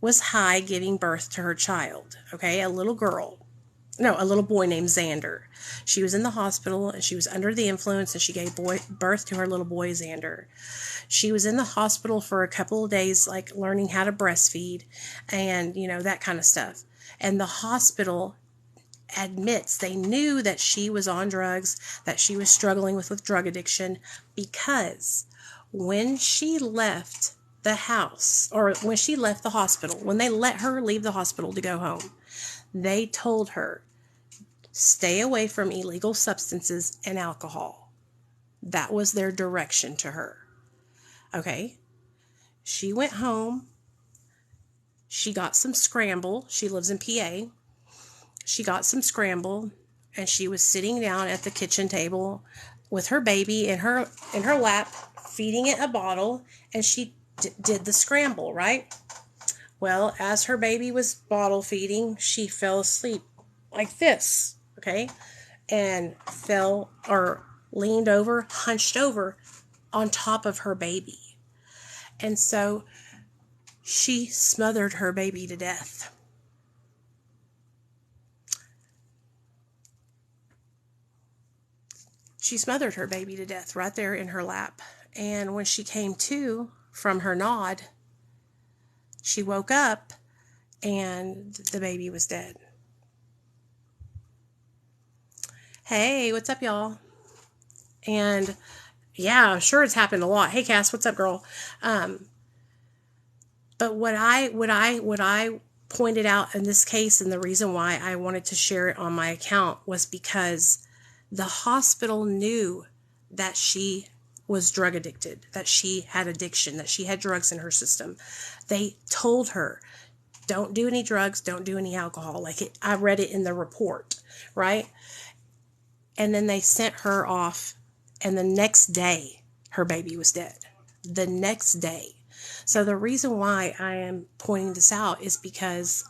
[SPEAKER 1] was high giving birth to her child. Okay, a little boy named Xander. She was in the hospital and she was under the influence, and she gave birth to her little boy Xander. She was in the hospital for a couple of days, like, learning how to breastfeed and, you know, that kind of stuff. And the hospital admits they knew that she was on drugs, that she was struggling with drug addiction, because when she left the house, or when she left the hospital, when they let her leave the hospital to go home, they told her, stay away from illegal substances and alcohol. That was their direction to her. Okay. She went home. She got some scramble. She lives in PA. She got some scramble, and she was sitting down at the kitchen table with her baby in her lap, feeding it a bottle, and she did the scramble, right? Well, as her baby was bottle feeding, she fell asleep like this, okay? And fell, or leaned over, hunched over on top of her baby. And so she smothered her baby to death. She smothered her baby to death right there in her lap. And when she came to from her nod, she woke up and the baby was dead. Hey, what's up, y'all? And yeah, I'm sure it's happened a lot. Hey, Cass, what's up, girl? But what I pointed out in this case, and the reason why I wanted to share it on my account, was because the hospital knew that she was drug addicted, that she had addiction, that she had drugs in her system. They told her, Don't do any drugs. Don't do any alcohol. I read it in the report, right? And then they sent her off, and the next day, her baby was dead. The next day. So the reason why I am pointing this out is because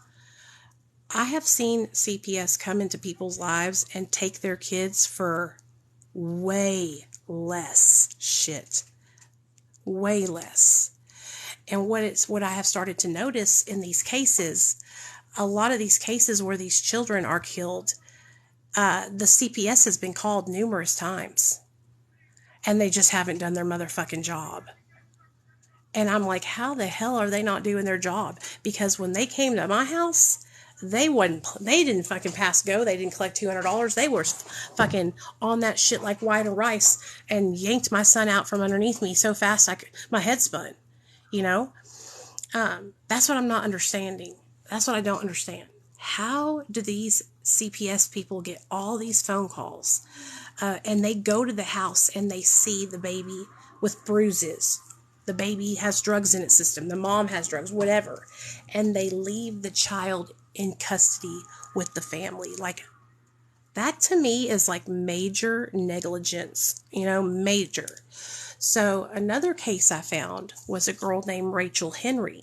[SPEAKER 1] I have seen CPS come into people's lives and take their kids for way less shit. Way less. And what I have started to notice in these cases, a lot of these cases where these children are killed, the CPS has been called numerous times. And they just haven't done their motherfucking job. And I'm like, how the hell are they not doing their job? Because when they came to my house, they didn't fucking pass go. They didn't collect $200. They were fucking on that shit like white or rice and yanked my son out from underneath me so fast my head spun, you know? That's what I'm not understanding. That's what I don't understand. How do these CPS people get all these phone calls? And they go to the house and they see the baby with bruises. The baby has drugs in its system. The mom has drugs, whatever. And they leave the child in custody with the family. Like, that to me is like major negligence, major. So another case I found was a girl named Rachel Henry.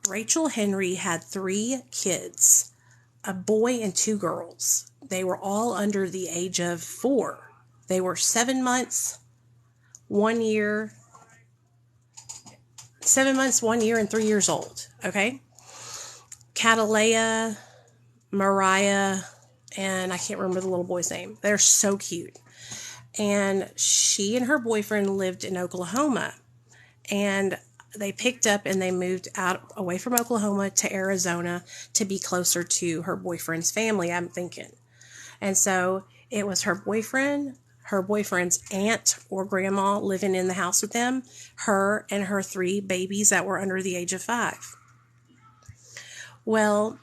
[SPEAKER 1] Rachel Henry had 3 kids, a boy and 2 girls. They were all under the age of 4. They were 7 months, 1 year, 7 months, 1 year, and 3 years old. Okay? Catalea, Mariah, and I can't remember the little boy's name. They're so cute. And she and her boyfriend lived in Oklahoma. And they picked up and they moved out away from Oklahoma to Arizona to be closer to her boyfriend's family, I'm thinking. And so it was her boyfriend, her boyfriend's aunt or grandma living in the house with them, her and her 3 babies that were under the age of 5. Well,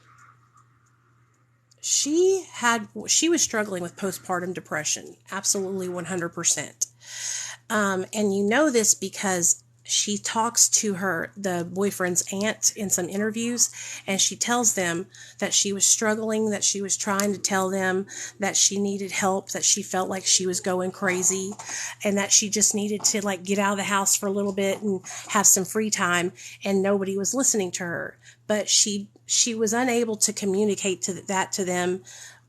[SPEAKER 1] she was struggling with postpartum depression, absolutely 100%. And you know this because she talks to the boyfriend's aunt in some interviews, and she tells them that she was struggling, that she was trying to tell them that she needed help, that she felt like she was going crazy, and that she just needed to get out of the house for a little bit and have some free time, and nobody was listening to her. But she was unable to communicate that to them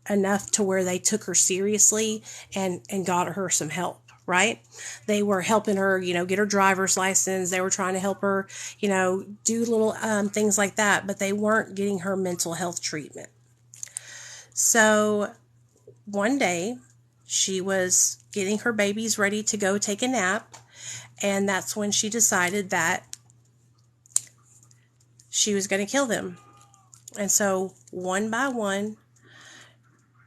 [SPEAKER 1] enough to where they took her seriously and got her some help. Right? They were helping her, get her driver's license. They were trying to help her, do little things like that, but they weren't getting her mental health treatment. So one day she was getting her babies ready to go take a nap, and that's when she decided that she was going to kill them. And so one by one,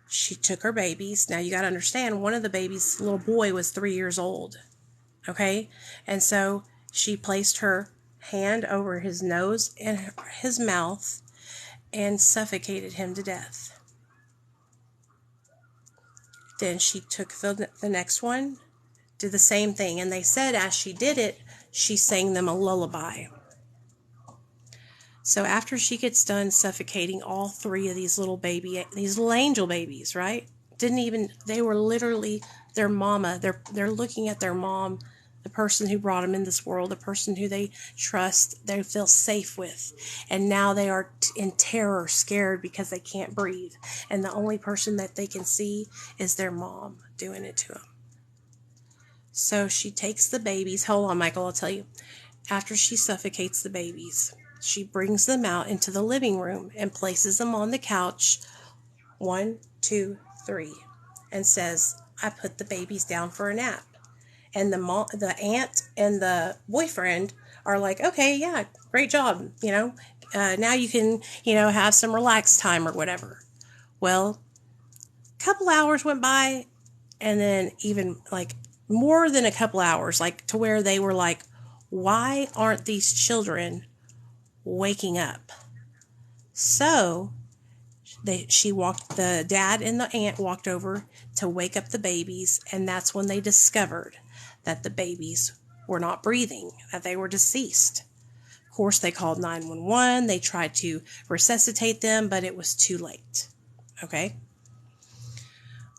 [SPEAKER 1] she took her babies. Now you got to understand, one of the babies, little boy, was 3 years old. Okay? And so she placed her hand over his nose and his mouth and suffocated him to death. Then she took the next one, did the same thing. And they said as she did it, she sang them a lullaby. So after she gets done suffocating all 3 of these little angel babies, right? They were literally their mama. They're looking at their mom, the person who brought them in this world, the person who they trust, they feel safe with. And now they are in terror, scared because they can't breathe. And the only person that they can see is their mom doing it to them. So she takes the babies. Hold on, Michael, I'll tell you. After she suffocates the babies, she brings them out into the living room and places them on the couch, 1, 2, 3, and says, I put the babies down for a nap. And the aunt and the boyfriend are like, okay, yeah, great job. Now you can, have some relaxed time or whatever. Well, a couple hours went by, and then even more than a couple hours, to where they were like, why aren't these children waking up? So the dad and the aunt walked over to wake up the babies, and that's when they discovered that the babies were not breathing, that they were deceased. Of course, they called 911. They tried to resuscitate them, but it was too late. Okay?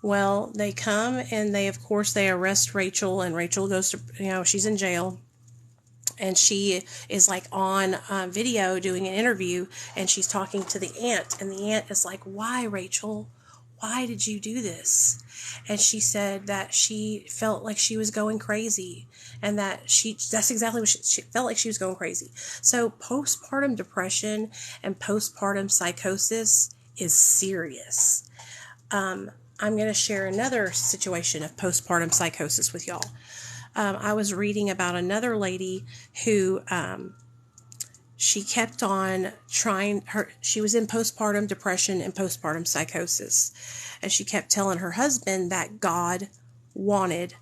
[SPEAKER 1] Well, they come and they arrest Rachel, and Rachel goes to, she's in jail. And she is like on video doing an interview, and she's talking to the aunt, and the aunt is like, "Why, Rachel? Why did you do this?" And she said that she felt like she was going crazy, and that's exactly what she felt like. She was going crazy. So postpartum depression and postpartum psychosis is serious. I'm going to share another situation of postpartum psychosis with y'all. I was reading about another lady who she kept on she was in postpartum depression and postpartum psychosis, and she kept telling her husband that God wanted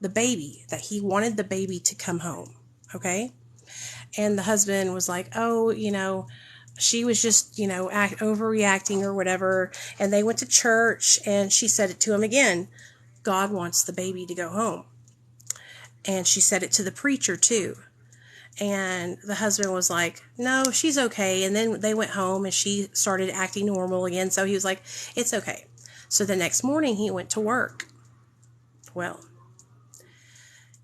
[SPEAKER 1] the baby, that he wanted the baby to come home. Okay? And the husband was like, "Oh, she was just, overreacting or whatever." And they went to church, and she said it to him again. God wants the baby to go home. And she said it to the preacher too. And the husband was like, "No, she's okay." And then they went home and she started acting normal again. So he was like, "It's okay." So the next morning he went to work. Well,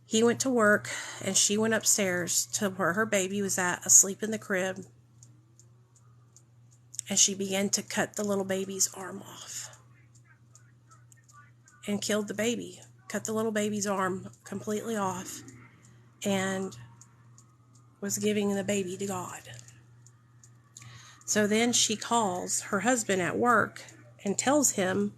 [SPEAKER 1] he went to work and she went upstairs to where her baby was at, asleep in the crib. And she began to cut the little baby's arm off and killed the baby. Cut the little baby's arm completely off and was giving the baby to God. So then she calls her husband at work and tells him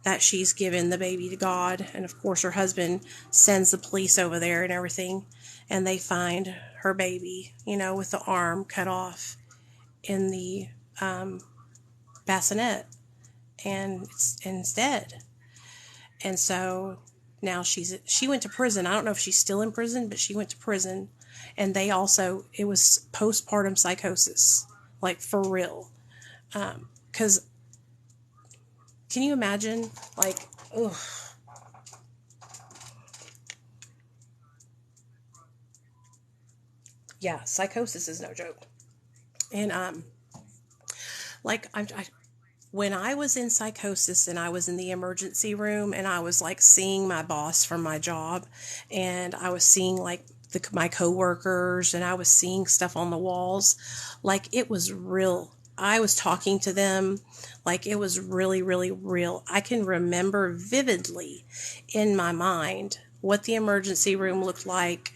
[SPEAKER 1] that she's given the baby to God. And of course her husband sends the police over there and everything, and they find her baby, with the arm cut off in the bassinet, and it's dead. And so now she went to prison. I don't know if she's still in prison, but she went to prison. And it was postpartum psychosis, like for real. Because can you imagine, like, ugh. Yeah, psychosis is no joke. And when I was in psychosis and I was in the emergency room and I was like seeing my boss from my job, and I was seeing like my coworkers, and I was seeing stuff on the walls, like it was real. I was talking to them like it was really, really real. I can remember vividly in my mind what the emergency room looked like,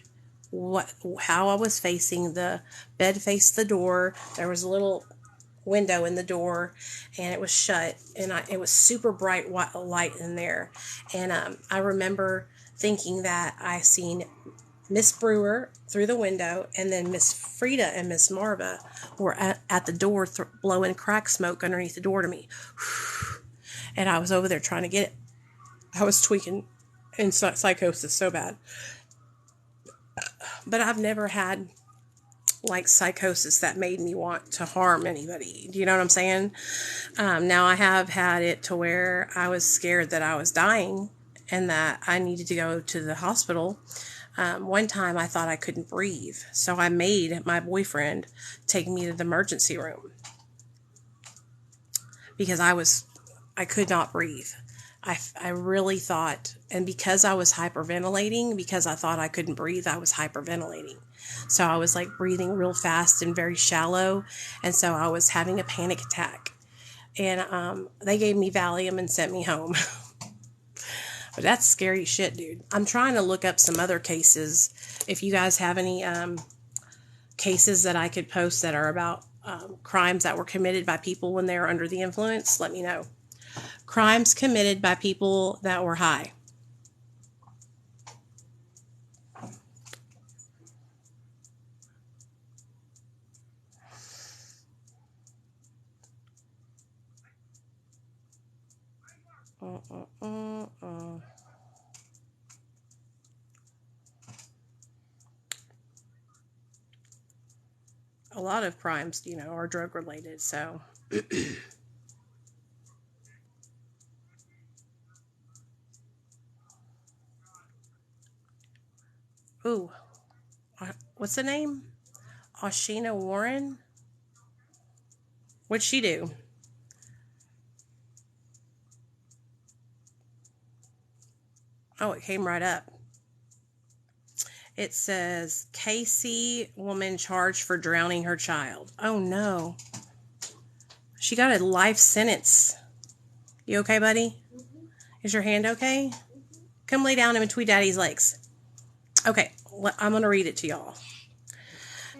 [SPEAKER 1] how I was facing. The bed faced the door. There was a little window in the door, and it was shut, and it was super bright white light in there. And I remember thinking that I seen Miss Brewer through the window, and then Miss Frida and Miss Marva were at the door blowing crack smoke underneath the door to me. And I was over there trying to get it. I was tweaking in psychosis so bad. But I've never had like psychosis that made me want to harm anybody. Do you know what I'm saying? Now I have had it to where I was scared that I was dying and that I needed to go to the hospital. One time I thought I couldn't breathe, so I made my boyfriend take me to the emergency room because I could not breathe. I really thought, and because I was hyperventilating, because I thought I couldn't breathe, I was hyperventilating. So I was like breathing real fast and very shallow, and so I was having a panic attack. And they gave me Valium and sent me home. But that's scary shit, dude. I'm trying to look up some other cases. If you guys have any cases that I could post that are about crimes that were committed by people when they were under the influence, let me know. Crimes committed by people that were high. A lot of crimes, are drug related, so. Ooh, what's the name? Oshina Warren? What'd she do? Oh, it came right up. It says, Casey woman charged for drowning her child. Oh, no. She got a life sentence. You okay, buddy?
[SPEAKER 2] Mm-hmm.
[SPEAKER 1] Is your hand okay? Come lay down in between Daddy's legs. Okay, I'm going to read it to y'all.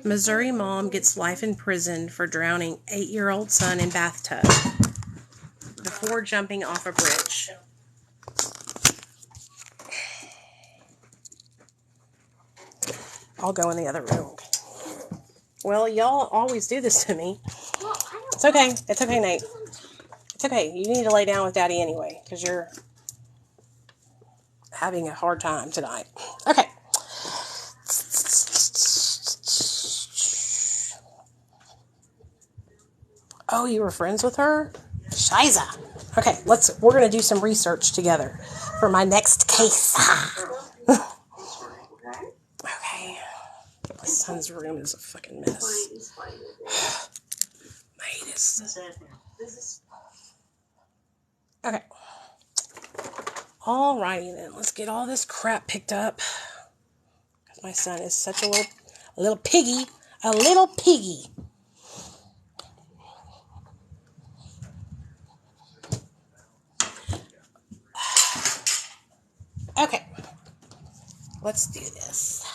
[SPEAKER 1] Missouri mom gets life in prison for drowning 8-year-old son in bathtub before jumping off a bridge. I'll go in the other room. Well, y'all always do this to me. It's okay. It's okay, Nate. It's okay. You need to lay down with Daddy anyway, because you're having a hard time tonight. Okay. Oh, you were friends with her? Shiza. Okay, we're going to do some research together for my next case. Okay. My son's room is a fucking mess. Mate is... Okay. Alrighty then. Let's get all this crap picked up. Because my son is such a little piggy. A little piggy. Okay. Let's do this.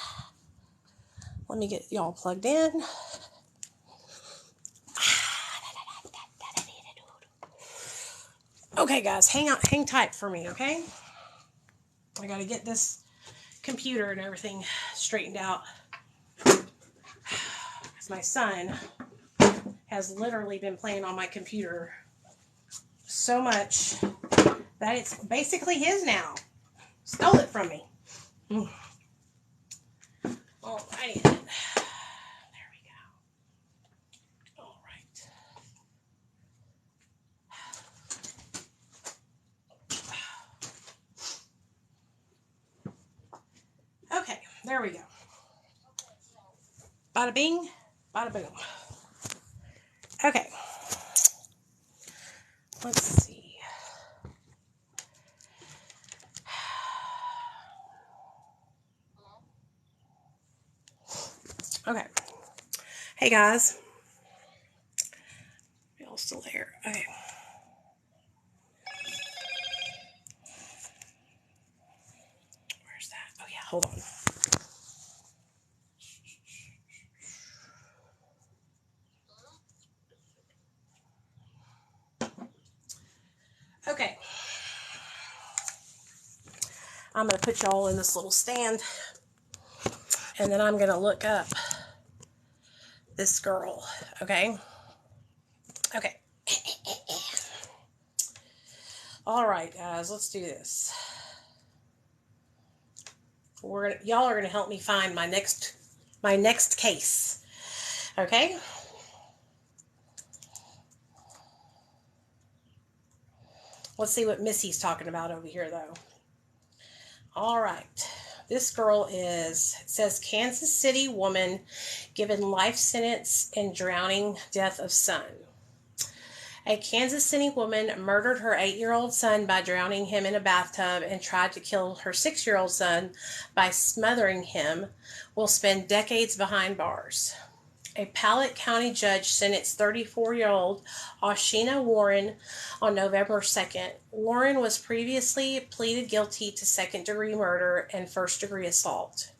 [SPEAKER 1] Let me get y'all plugged in. Okay, guys, hang tight for me, okay? I gotta get this computer and everything straightened out. Because my son has literally been playing on my computer so much that it's basically his now. Stole it from me. Alrighty then. There we go. Alright. Okay, there we go. Bada bing, bada boom. Okay. Let's see. Okay. Hey guys. Y'all still there? Okay. Where's that? Oh yeah, hold on. Okay. I'm going to put y'all in this little stand. And then I'm going to look up this girl. Okay? Okay. Alright, guys. Let's do this. Y'all are going to help me find my next case. Okay? Let's see what Missy's talking about over here, though. All right. This girl it says Kansas City woman given life sentence in drowning death of son. A Kansas City woman murdered her 8-year-old son by drowning him in a bathtub and tried to kill her 6-year-old son by smothering him will spend decades behind bars. A Pallet County judge sentenced 34-year-old Oshina Warren on November 2nd. Warren was previously pleaded guilty to second-degree murder and first-degree assault.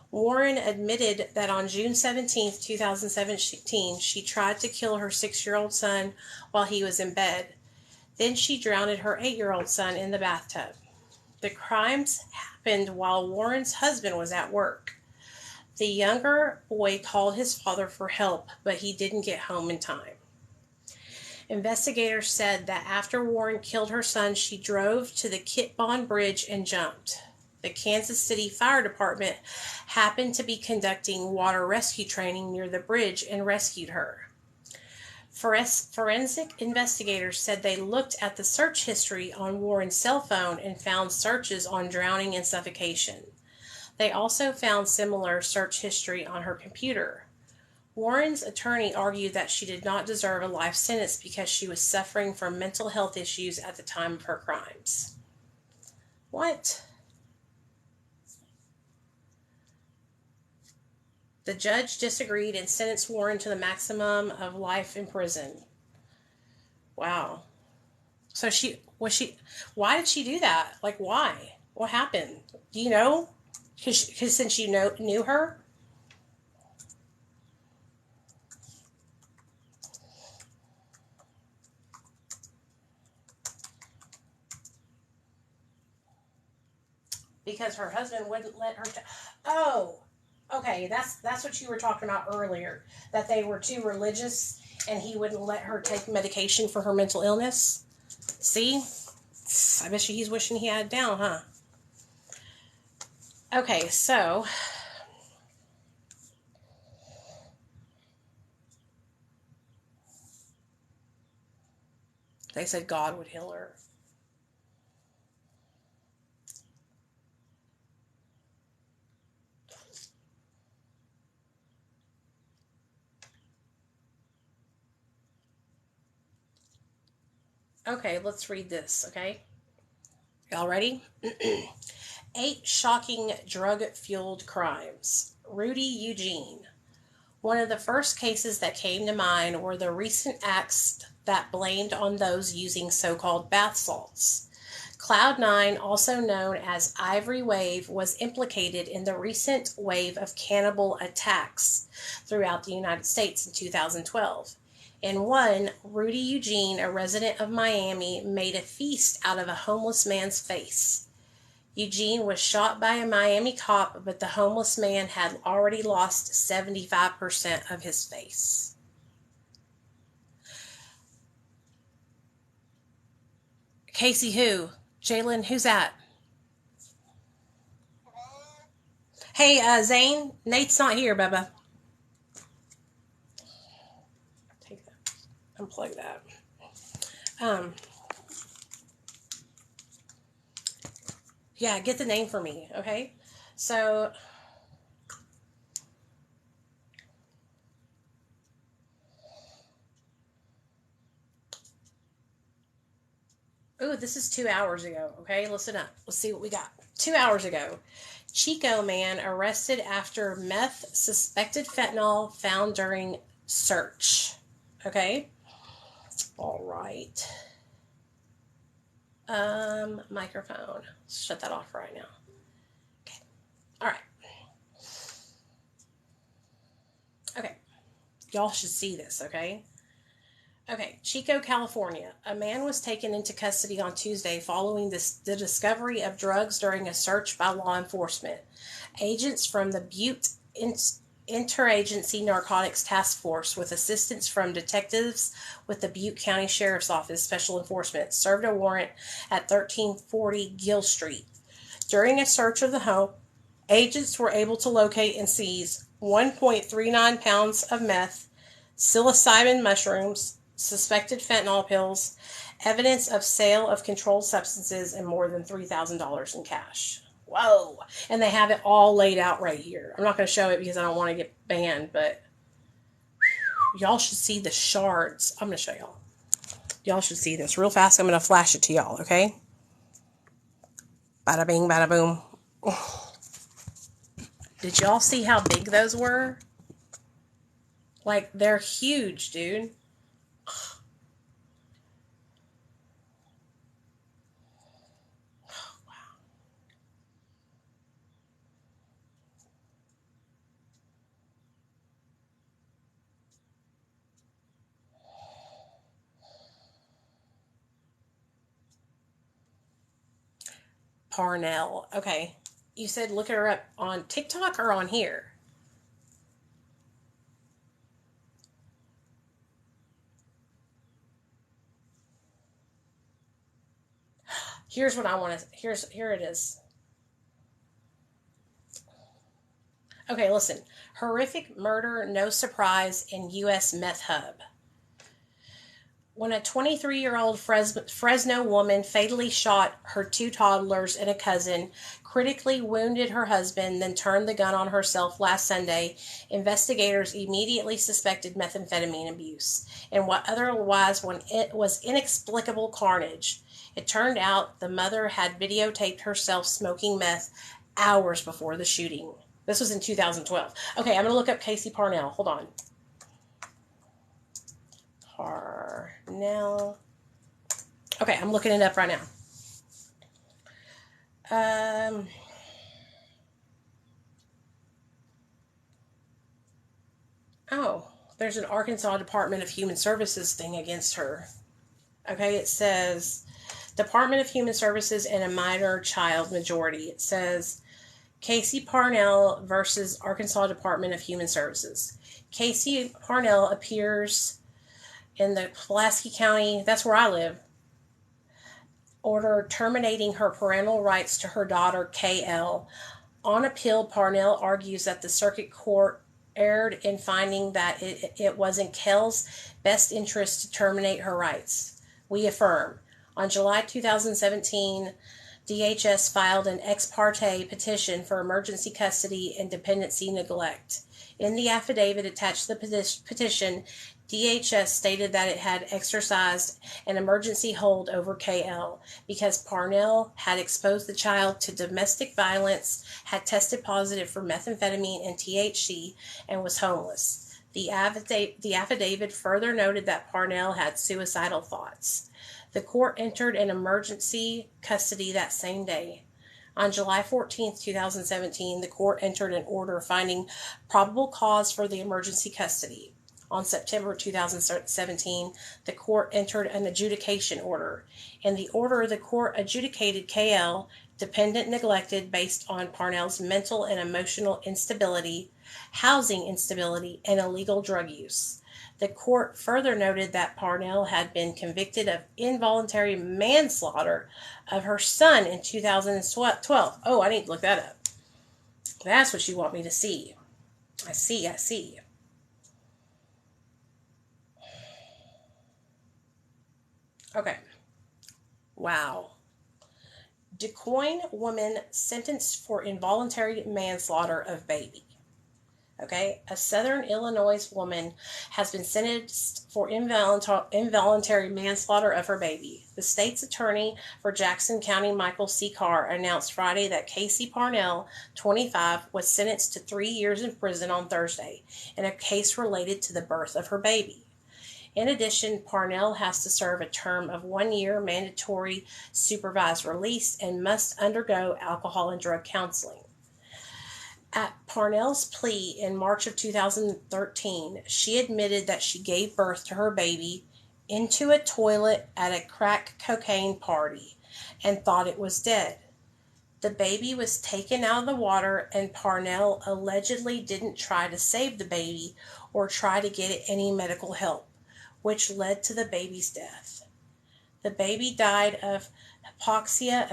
[SPEAKER 1] Warren admitted that on June 17, 2017, she tried to kill her 6-year-old son while he was in bed. Then she drowned her 8-year-old son in the bathtub. The crimes happened while Warren's husband was at work. The younger boy called his father for help, but he didn't get home in time. Investigators said that after Warren killed her son, she drove to the Kit Bond Bridge and jumped. The Kansas City Fire Department happened to be conducting water rescue training near the bridge and rescued her. Forensic investigators said they looked at the search history on Warren's cell phone and found searches on drowning and suffocation. They also found similar search history on her computer. Warren's attorney argued that she did not deserve a life sentence because she was suffering from mental health issues at the time of her crimes. What? The judge disagreed and sentenced Warren to the maximum of life in prison. Wow. So why did she do that? Like, why? What happened? Do you know? Because since you knew her? Because her husband wouldn't let her. Oh, okay. That's what you were talking about earlier. That they were too religious, and he wouldn't let her take medication for her mental illness. See, I bet you he's wishing he had it down, huh? Okay, so they said God would heal her. Okay, let's read this, okay? Y'all ready? 8 shocking drug-fueled crimes. Rudy Eugene. One of the first cases that came to mind were the recent acts that blamed on those using so-called bath salts. Cloud9, also known as Ivory Wave, was implicated in the recent wave of cannibal attacks throughout the United States in 2012. In one, Rudy Eugene, a resident of Miami, made a feast out of a homeless man's face. Eugene was shot by a Miami cop, but the homeless man had already lost 75% of his face. Casey, who? Jalen, who's that? Hey, Zane, Nate's not here, Bubba. Take that. Unplug that. Yeah, get the name for me, okay? So, ooh, this is 2 hours ago, okay? Listen up. Let's see what we got. 2 hours ago, Chico man arrested after meth suspected fentanyl found during search. Okay? All right. Microphone. Let's shut that off right now. Okay. All right. Okay. Y'all should see this, okay? Okay, Chico, California. A man was taken into custody on Tuesday following the discovery of drugs during a search by law enforcement. Agents from the Butte Interagency Narcotics Task Force, with assistance from detectives with the Butte County Sheriff's Office Special Enforcement, served a warrant at 1340 Gill Street. During a search of the home, agents were able to locate and seize 1.39 pounds of meth, psilocybin mushrooms, suspected fentanyl pills, evidence of sale of controlled substances, and more than $3,000 in cash. Whoa. And they have it all laid out right here. I'm not going to show it because I don't want to get banned, but y'all should see the shards. I'm going to show y'all. Y'all should see this real fast. I'm going to flash it to y'all, okay? Bada bing, bada boom. Did y'all see how big those were? Like, they're huge, dude. Parnell. Okay. You said look her up on TikTok or on here? Here's what I want to... Here it is. Okay, listen. Horrific murder, no surprise, in U.S. meth hub. When a 23-year-old Fresno woman fatally shot her 2 toddlers and a cousin, critically wounded her husband, then turned the gun on herself last Sunday, investigators immediately suspected methamphetamine abuse in what otherwise was inexplicable carnage. It turned out the mother had videotaped herself smoking meth hours before the shooting. This was in 2012. Okay, I'm going to look up Casey Parnell. Hold on. Parnell. Okay, I'm looking it up right now. Oh, there's an Arkansas Department of Human Services thing against her. Okay, it says Department of Human Services and a minor child majority. It says Casey Parnell versus Arkansas Department of Human Services. Casey Parnell appears in the Pulaski County, that's where I live, order terminating her parental rights to her daughter, KL. On appeal, Parnell argues that the circuit court erred in finding that it was in Kel's best interest to terminate her rights. We affirm. On July 2017, DHS filed an ex parte petition for emergency custody and dependency neglect. In the affidavit attached to the petition, DHS stated that it had exercised an emergency hold over KL because Parnell had exposed the child to domestic violence, had tested positive for methamphetamine and THC, and was homeless. The affidavit further noted that Parnell had suicidal thoughts. The court entered an emergency custody that same day. On July 14, 2017, the court entered an order finding probable cause for the emergency custody. On September 2017, the court entered an adjudication order. In the order, the court adjudicated KL dependent neglected based on Parnell's mental and emotional instability, housing instability, and illegal drug use. The court further noted that Parnell had been convicted of involuntary manslaughter of her son in 2012. Oh, I need to look that up. That's what you want me to see. I see. Okay. Wow. DuQuoin woman sentenced for involuntary manslaughter of baby. Okay, a Southern Illinois woman has been sentenced for involuntary manslaughter of her baby. The state's attorney for Jackson County, Michael C. Carr, announced Friday that Casey Parnell, 25, was sentenced to 3 years in prison on Thursday in a case related to the birth of her baby. In addition, Parnell has to serve a term of 1 year mandatory supervised release and must undergo alcohol and drug counseling. At Parnell's plea in March of 2013, she admitted that she gave birth to her baby into a toilet at a crack cocaine party and thought it was dead. The baby was taken out of the water, and Parnell allegedly didn't try to save the baby or try to get it any medical help, which led to the baby's death. The baby died of hypoxia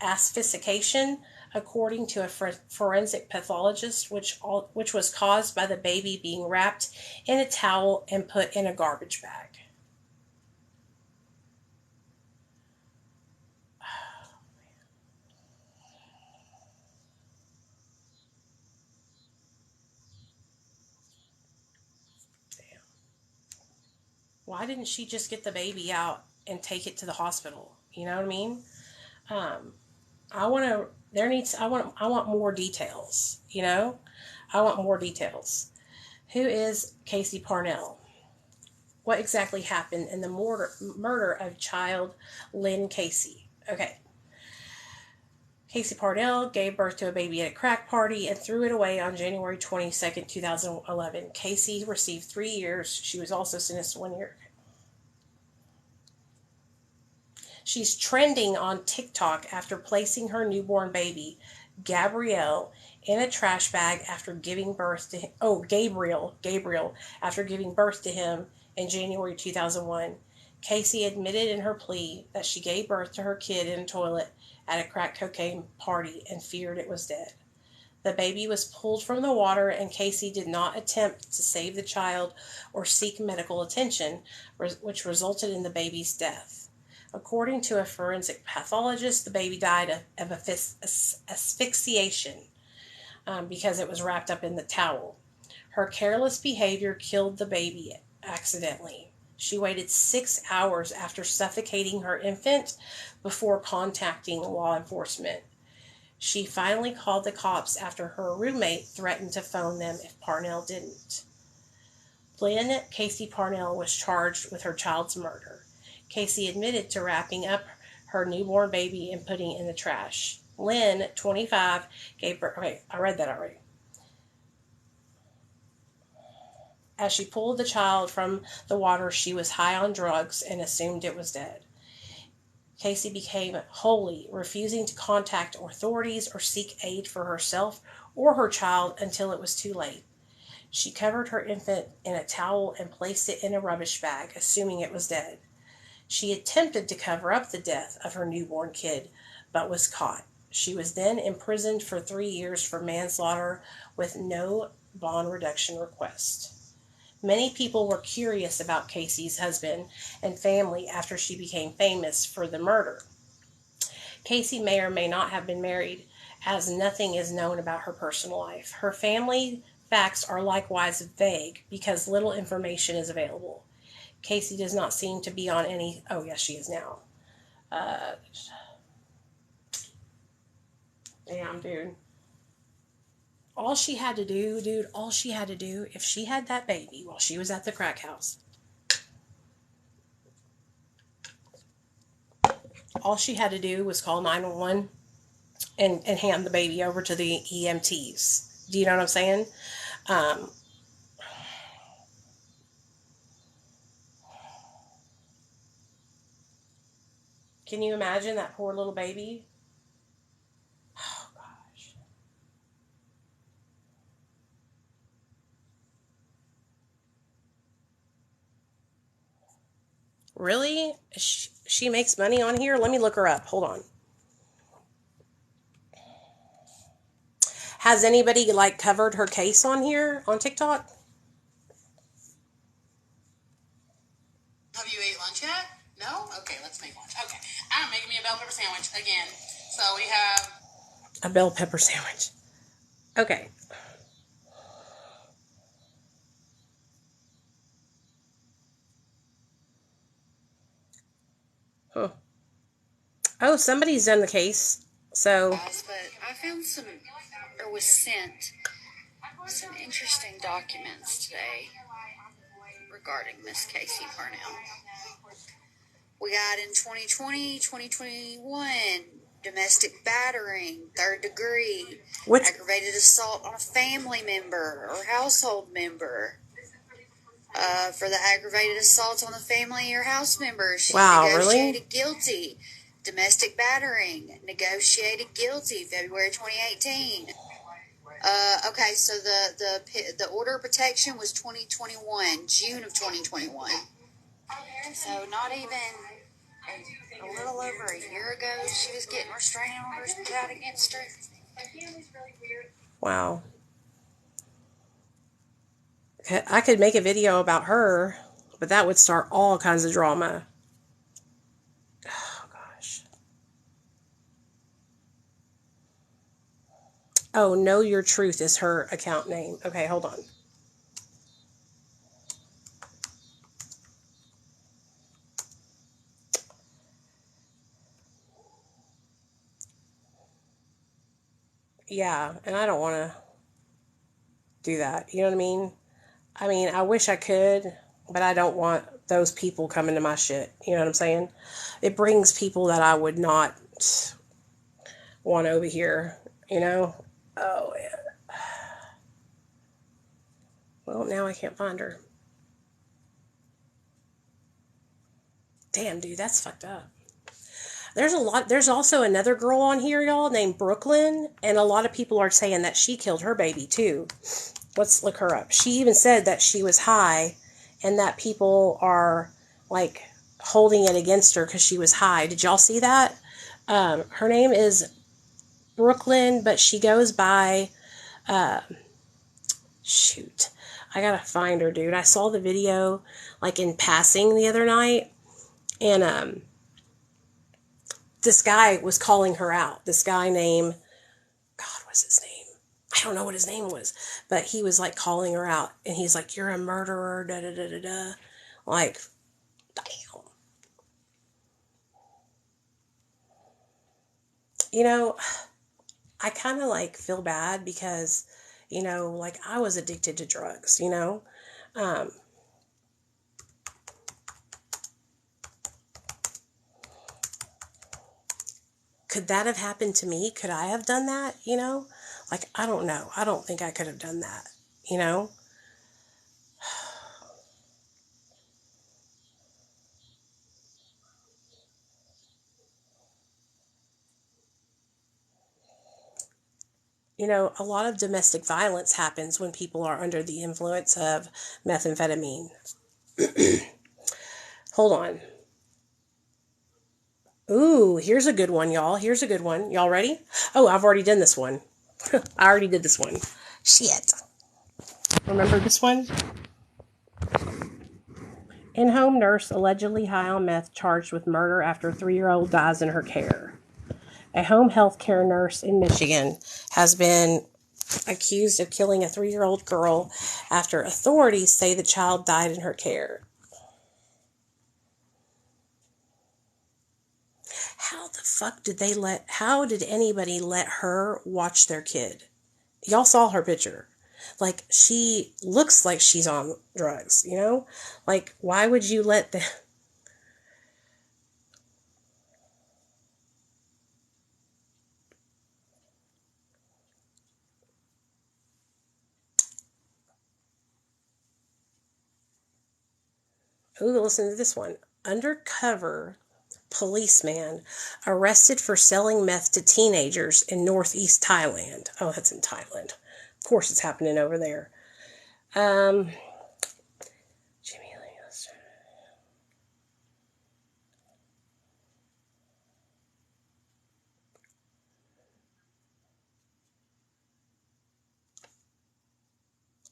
[SPEAKER 1] asphyxiation, according to a forensic pathologist, which was caused by the baby being wrapped in a towel and put in a garbage bag. Damn. Why didn't she just get the baby out and take it to the hospital? You know what I mean? I want more details, you know? I want more details. Who is Casey Parnell? What exactly happened in the murder of child Lynn Casey? Okay. Casey Parnell gave birth to a baby at a crack party and threw it away on January 22nd, 2011. Casey received 3 years. She was also sentenced to 1 year. She's trending on TikTok after placing her newborn baby, Gabrielle, in a trash bag after giving birth to him. Oh, Gabriel, after giving birth to him in January 2001. Casey admitted in her plea that she gave birth to her kid in a toilet at a crack cocaine party and feared it was dead. The baby was pulled from the water, and Casey did not attempt to save the child or seek medical attention, which resulted in the baby's death. According to a forensic pathologist, the baby died of asphyxiation because it was wrapped up in the towel. Her careless behavior killed the baby accidentally. She waited 6 hours after suffocating her infant before contacting law enforcement. She finally called the cops after her roommate threatened to phone them if Parnell didn't. Lynn Casey Parnell was charged with her child's murder. Casey admitted to wrapping up her newborn baby and putting it in the trash. Lynn, 25, gave birth. Okay, I read that already. As she pulled the child from the water, she was high on drugs and assumed it was dead. Casey became holy, refusing to contact authorities or seek aid for herself or her child until it was too late. She covered her infant in a towel and placed it in a rubbish bag, assuming it was dead. She attempted to cover up the death of her newborn kid, but was caught. She was then imprisoned for 3 years for manslaughter with no bond reduction request. Many people were curious about Casey's husband and family after she became famous for the murder. Casey may or may not have been married, as nothing is known about her personal life. Her family facts are likewise vague because little information is available. Casey does not seem to be on any... Oh, yes, she is now. Damn, dude. All she had to do, if she had that baby while she was at the crack house, all she had to do was call 911 and hand the baby over to the EMTs. Do you know what I'm saying? Can you imagine that poor little baby? Oh, gosh. Really? She makes money on here? Let me look her up. Hold on. Has anybody covered her case on here on TikTok?
[SPEAKER 3] Have you ate lunch yet? No? Okay, let's make lunch. Okay. I'm making me a bell pepper sandwich again. So we have
[SPEAKER 1] a bell pepper sandwich. Okay. Huh. Oh, somebody's done the case. So.
[SPEAKER 4] But I found was sent some interesting documents today regarding Miss Casey Parnell. We got in 2020, 2021, domestic battering, 3rd degree, aggravated assault on a family member or household member. For the aggravated assault on the family or house member, she negotiated guilty. Domestic battering, negotiated guilty, February 2018. Okay, so the order of protection was 2021, June of 2021. So not even a little over a year ago, she was getting restraining orders put out against her.
[SPEAKER 1] Wow. I could make a video about her, but that would start all kinds of drama. Oh, gosh. Oh, Know Your Truth is her account name. Okay, hold on. Yeah, and I don't want to do that. You know what I mean? I wish I could, but I don't want those people coming to my shit. You know what I'm saying? It brings people that I would not want over here, you know? Oh, yeah. Well, now I can't find her. Damn, dude, that's fucked up. There's also another girl on here, y'all, named Brooklyn, and a lot of people are saying that she killed her baby, too. Let's look her up. She even said that she was high and that people are, holding it against her because she was high. Did y'all see that? Her name is Brooklyn, but she goes by Shoot. I gotta find her, dude. I saw the video, like, in passing the other night, and, this guy was calling her out. This guy named, God, what's his name? I don't know what his name was, but he was, like, calling her out, and he's like, you're a murderer, da-da-da-da-da. Like, damn. You know, I kind of, like, feel bad because, you know, like, I was addicted to drugs, you know? Could that have happened to me? Could I have done that, you know? Like, I don't know. I don't think I could have done that, you know? You know, a lot of domestic violence happens when people are under the influence of methamphetamine. Hold on. Ooh, here's a good one, y'all. Here's a good one. Y'all ready? Oh, I've already done this one. I already did this one. Shit. Remember this one? In-home nurse allegedly high on meth charged with murder after 3-year-old dies in her care. A home health care nurse in Michigan has been accused of killing a 3-year-old girl after authorities say the child died in her care. How did anybody let her watch their kid? Y'all saw her picture. Like, she looks like she's on drugs, you know? Like, why would you let the... Ooh, listen to this one. Undercover policeman arrested for selling meth to teenagers in northeast Thailand. Oh, that's in Thailand. Of course it's happening over there. Jimmy Lee.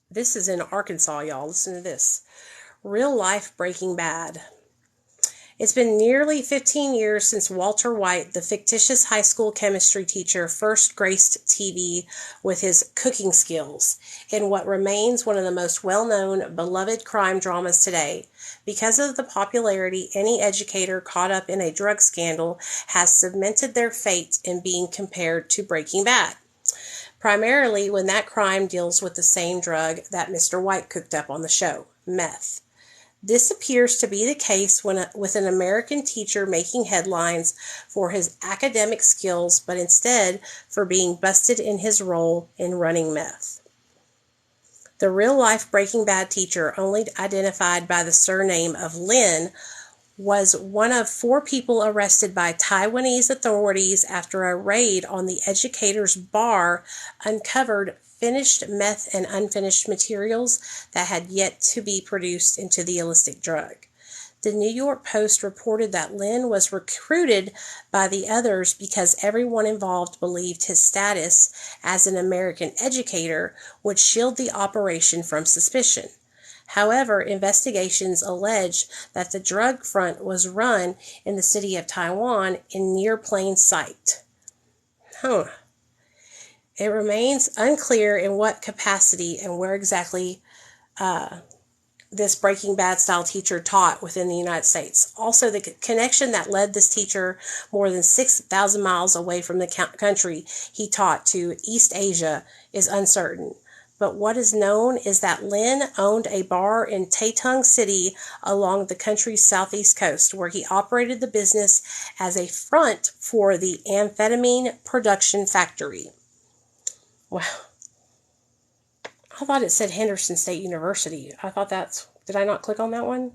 [SPEAKER 1] This is in Arkansas, y'all. Listen to this. Real life Breaking Bad. It's been nearly 15 years since Walter White, the fictitious high school chemistry teacher, first graced TV with his cooking skills in what remains one of the most well-known, beloved crime dramas today. Because of the popularity, any educator caught up in a drug scandal has cemented their fate in being compared to Breaking Bad. Primarily when that crime deals with the same drug that Mr. White cooked up on the show, meth. This appears to be the case with an American teacher making headlines for his academic skills, but instead for being busted in his role in running meth. The real-life Breaking Bad teacher, only identified by the surname of Lin, was one of 4 people arrested by Taiwanese authorities after a raid on the educator's bar uncovered finished meth and unfinished materials that had yet to be produced into the illicit drug. The New York Post reported that Lin was recruited by the others because everyone involved believed his status as an American educator would shield the operation from suspicion. However, investigations allege that the drug front was run in the city of Taiwan in near plain sight. It remains unclear in what capacity and where exactly this Breaking Bad style teacher taught within the United States. Also, the connection that led this teacher more than 6,000 miles away from the country he taught to East Asia is uncertain. But what is known is that Lin owned a bar in Taitung City along the country's southeast coast, where he operated the business as a front for the amphetamine production factory. Wow. I thought it said Henderson State University. I thought that's... Did I not click on that one?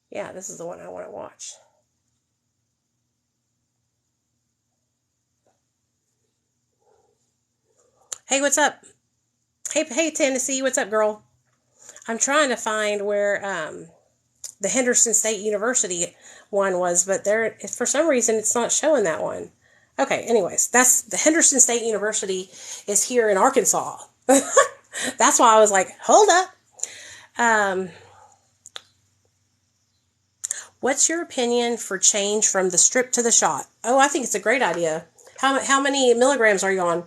[SPEAKER 1] Yeah, this is the one I want to watch. Hey, what's up? Hey, Tennessee, what's up, girl? I'm trying to find where the Henderson State University one was, but there, for some reason, it's not showing that one. Okay, anyways, that's the Henderson State University is here in Arkansas. That's why I was like, hold up. What's your opinion for change from the strip to the shot? Oh, I think it's a great idea. How many milligrams are you on?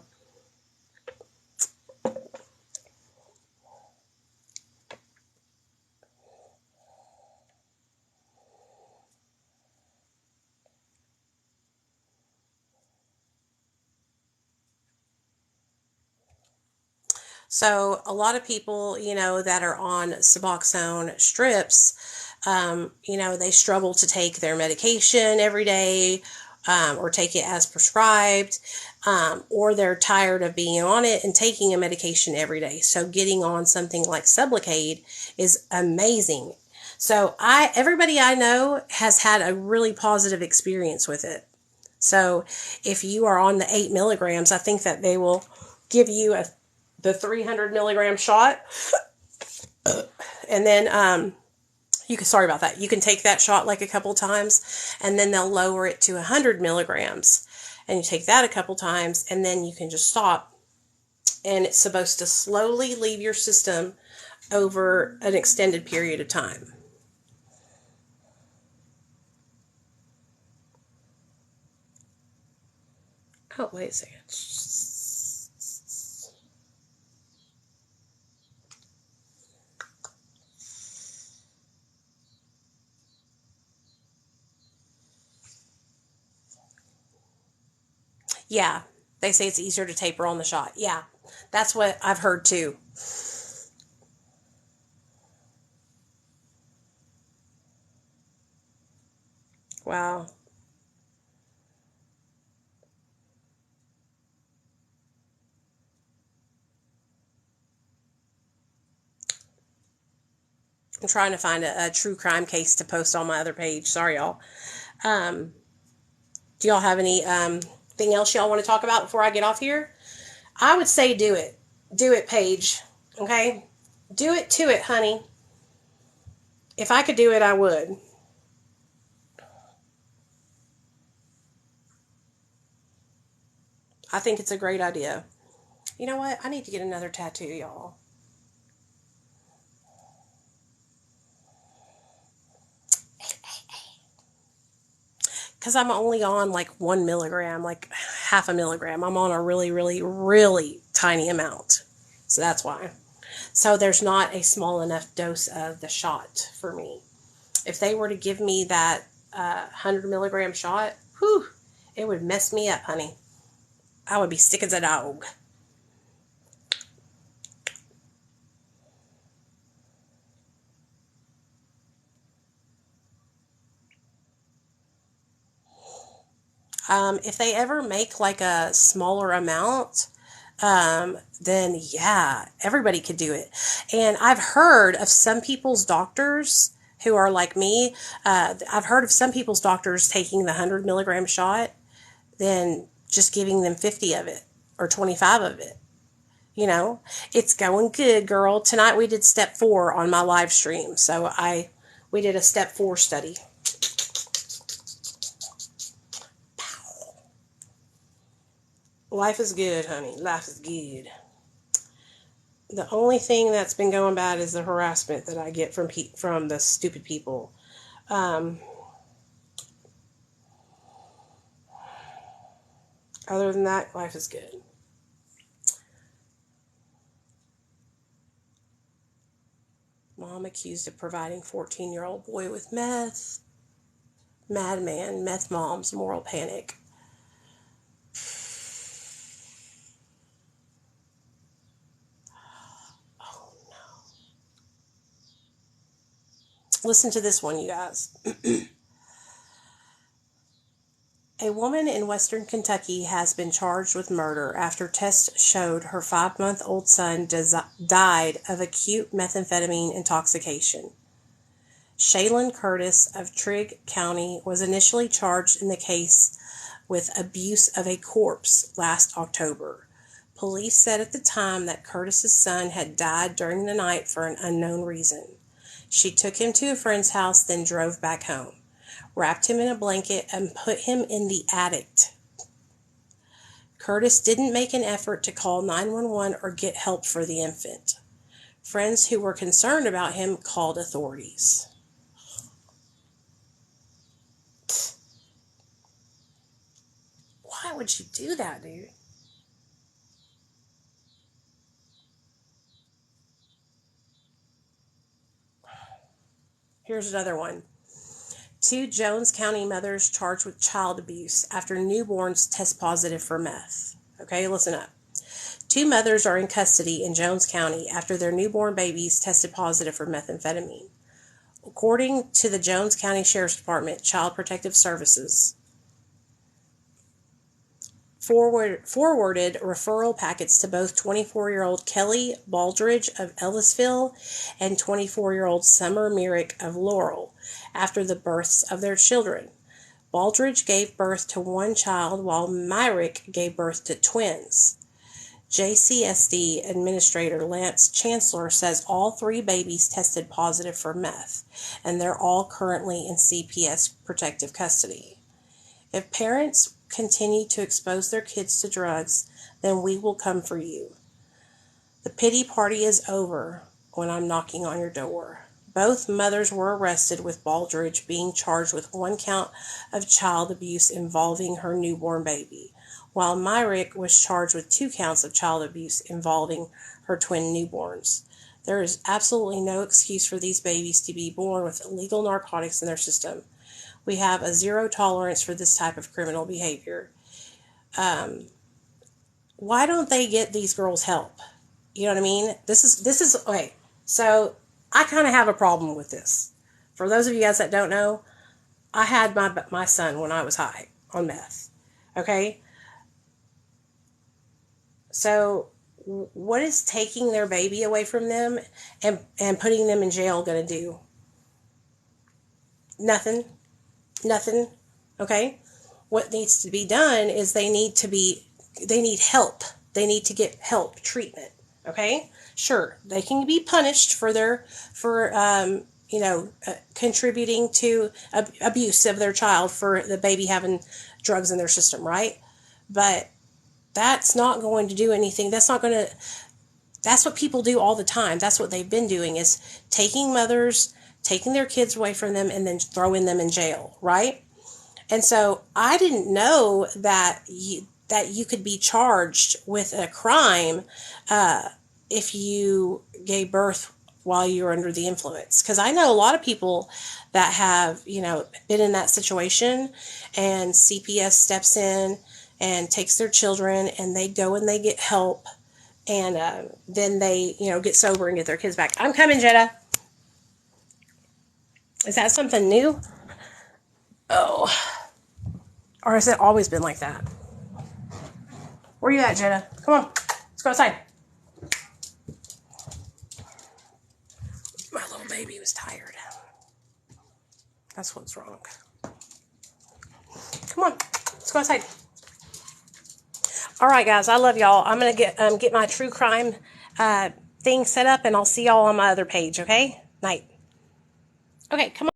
[SPEAKER 1] So a lot of people, that are on Suboxone strips, they struggle to take their medication every day, or take it as prescribed, or they're tired of being on it and taking a medication every day. So getting on something like Sublocade is amazing. So everybody I know has had a really positive experience with it. So if you are on the 8 milligrams, I think that they will give you the 300 milligram shot. And then, sorry about that. You can take that shot like a couple times, and then they'll lower it to 100 milligrams. And you take that a couple times, and then you can just stop. And it's supposed to slowly leave your system over an extended period of time. Oh, wait a second. Yeah, they say it's easier to taper on the shot. Yeah, that's what I've heard too. Wow. I'm trying to find a true crime case to post on my other page. Sorry, y'all. Um, do y'all have any thing else y'all want to talk about before I get off here? I would say do it. Do it, Paige. Okay? Do it to it, honey. If I could do it, I would. I think it's a great idea. You know what? I need to get another tattoo, y'all. Because I'm only on like 1 milligram, like half a milligram. I'm on a really, really, really tiny amount. So that's why. So there's not a small enough dose of the shot for me. If they were to give me that 100 milligram shot, whew, it would mess me up, honey. I would be sick as a dog. If they ever make like a smaller amount, then yeah, everybody could do it. And I've heard of some people's doctors who are like me. I've heard of some people's doctors taking the 100 milligram shot, then just giving them 50 of it or 25 of it. It's going good, girl. Tonight we did step 4 on my live stream. So we did a step 4 study. Life is good, honey. Life is good. The only thing that's been going bad is the harassment that I get from the stupid people. Other than that, life is good. Mom accused of providing 14-year-old boy with meth. Madman, meth mom's moral panic. Listen to this one, you guys. A woman in western Kentucky has been charged with murder after tests showed her 5-month-old son died of acute methamphetamine intoxication. Shaylin Curtis of Trigg County was initially charged in the case with abuse of a corpse last October. Police said at the time that Curtis's son had died during the night for an unknown reason. She took him to a friend's house, then drove back home, wrapped him in a blanket, and put him in the attic. Curtis didn't make an effort to call 911 or get help for the infant. Friends who were concerned about him called authorities. Why would you do that, dude? Here's another one. 2 Jones County mothers charged with child abuse after newborns test positive for meth. Okay, listen up. 2 mothers are in custody in Jones County after their newborn babies tested positive for methamphetamine. According to the Jones County Sheriff's Department, Child Protective Services forwarded referral packets to both 24-year-old Kelly Baldridge of Ellisville and 24-year-old Summer Merrick of Laurel after the births of their children. Baldridge gave birth to 1 child while Myrick gave birth to twins. JCSD Administrator Lance Chancellor says all 3 babies tested positive for meth, and they're all currently in CPS protective custody. If parents continue to expose their kids to drugs, then we will come for you. The pity party is over when I'm knocking on your door. Both mothers were arrested, with Baldridge being charged with 1 count of child abuse involving her newborn baby, while Myrick was charged with 2 counts of child abuse involving her twin newborns. There is absolutely no excuse for these babies to be born with illegal narcotics in their system. We have a zero tolerance for this type of criminal behavior. Why don't they get these girls help? You know what I mean? This is okay. So I kind of have a problem with this. For those of you guys that don't know, I had my son when I was high on meth. Okay? So what is taking their baby away from them and putting them in jail going to do? Nothing. Okay? What needs to be done is they need help. They need to get help, treatment. Okay? Sure, they can be punished for contributing to abuse of their child, for the baby having drugs in their system, right? But that's not going to do anything. That's what people do all the time. That's what they've been doing, is taking their kids away from them and then throwing them in jail, right? And so I didn't know that you could be charged with a crime if you gave birth while you were under the influence. Because I know a lot of people that have, been in that situation, and CPS steps in and takes their children, and they go and they get help, and then they, get sober and get their kids back. I'm coming, Jetta. Is that something new? Oh. Or has it always been like that? Where you at, Jetta? Come on. Let's go outside. My little baby was tired. That's what's wrong. Come on. Let's go outside. All right, guys. I love y'all. I'm going to get my true crime thing set up, and I'll see y'all on my other page, okay? Night. Okay, come on.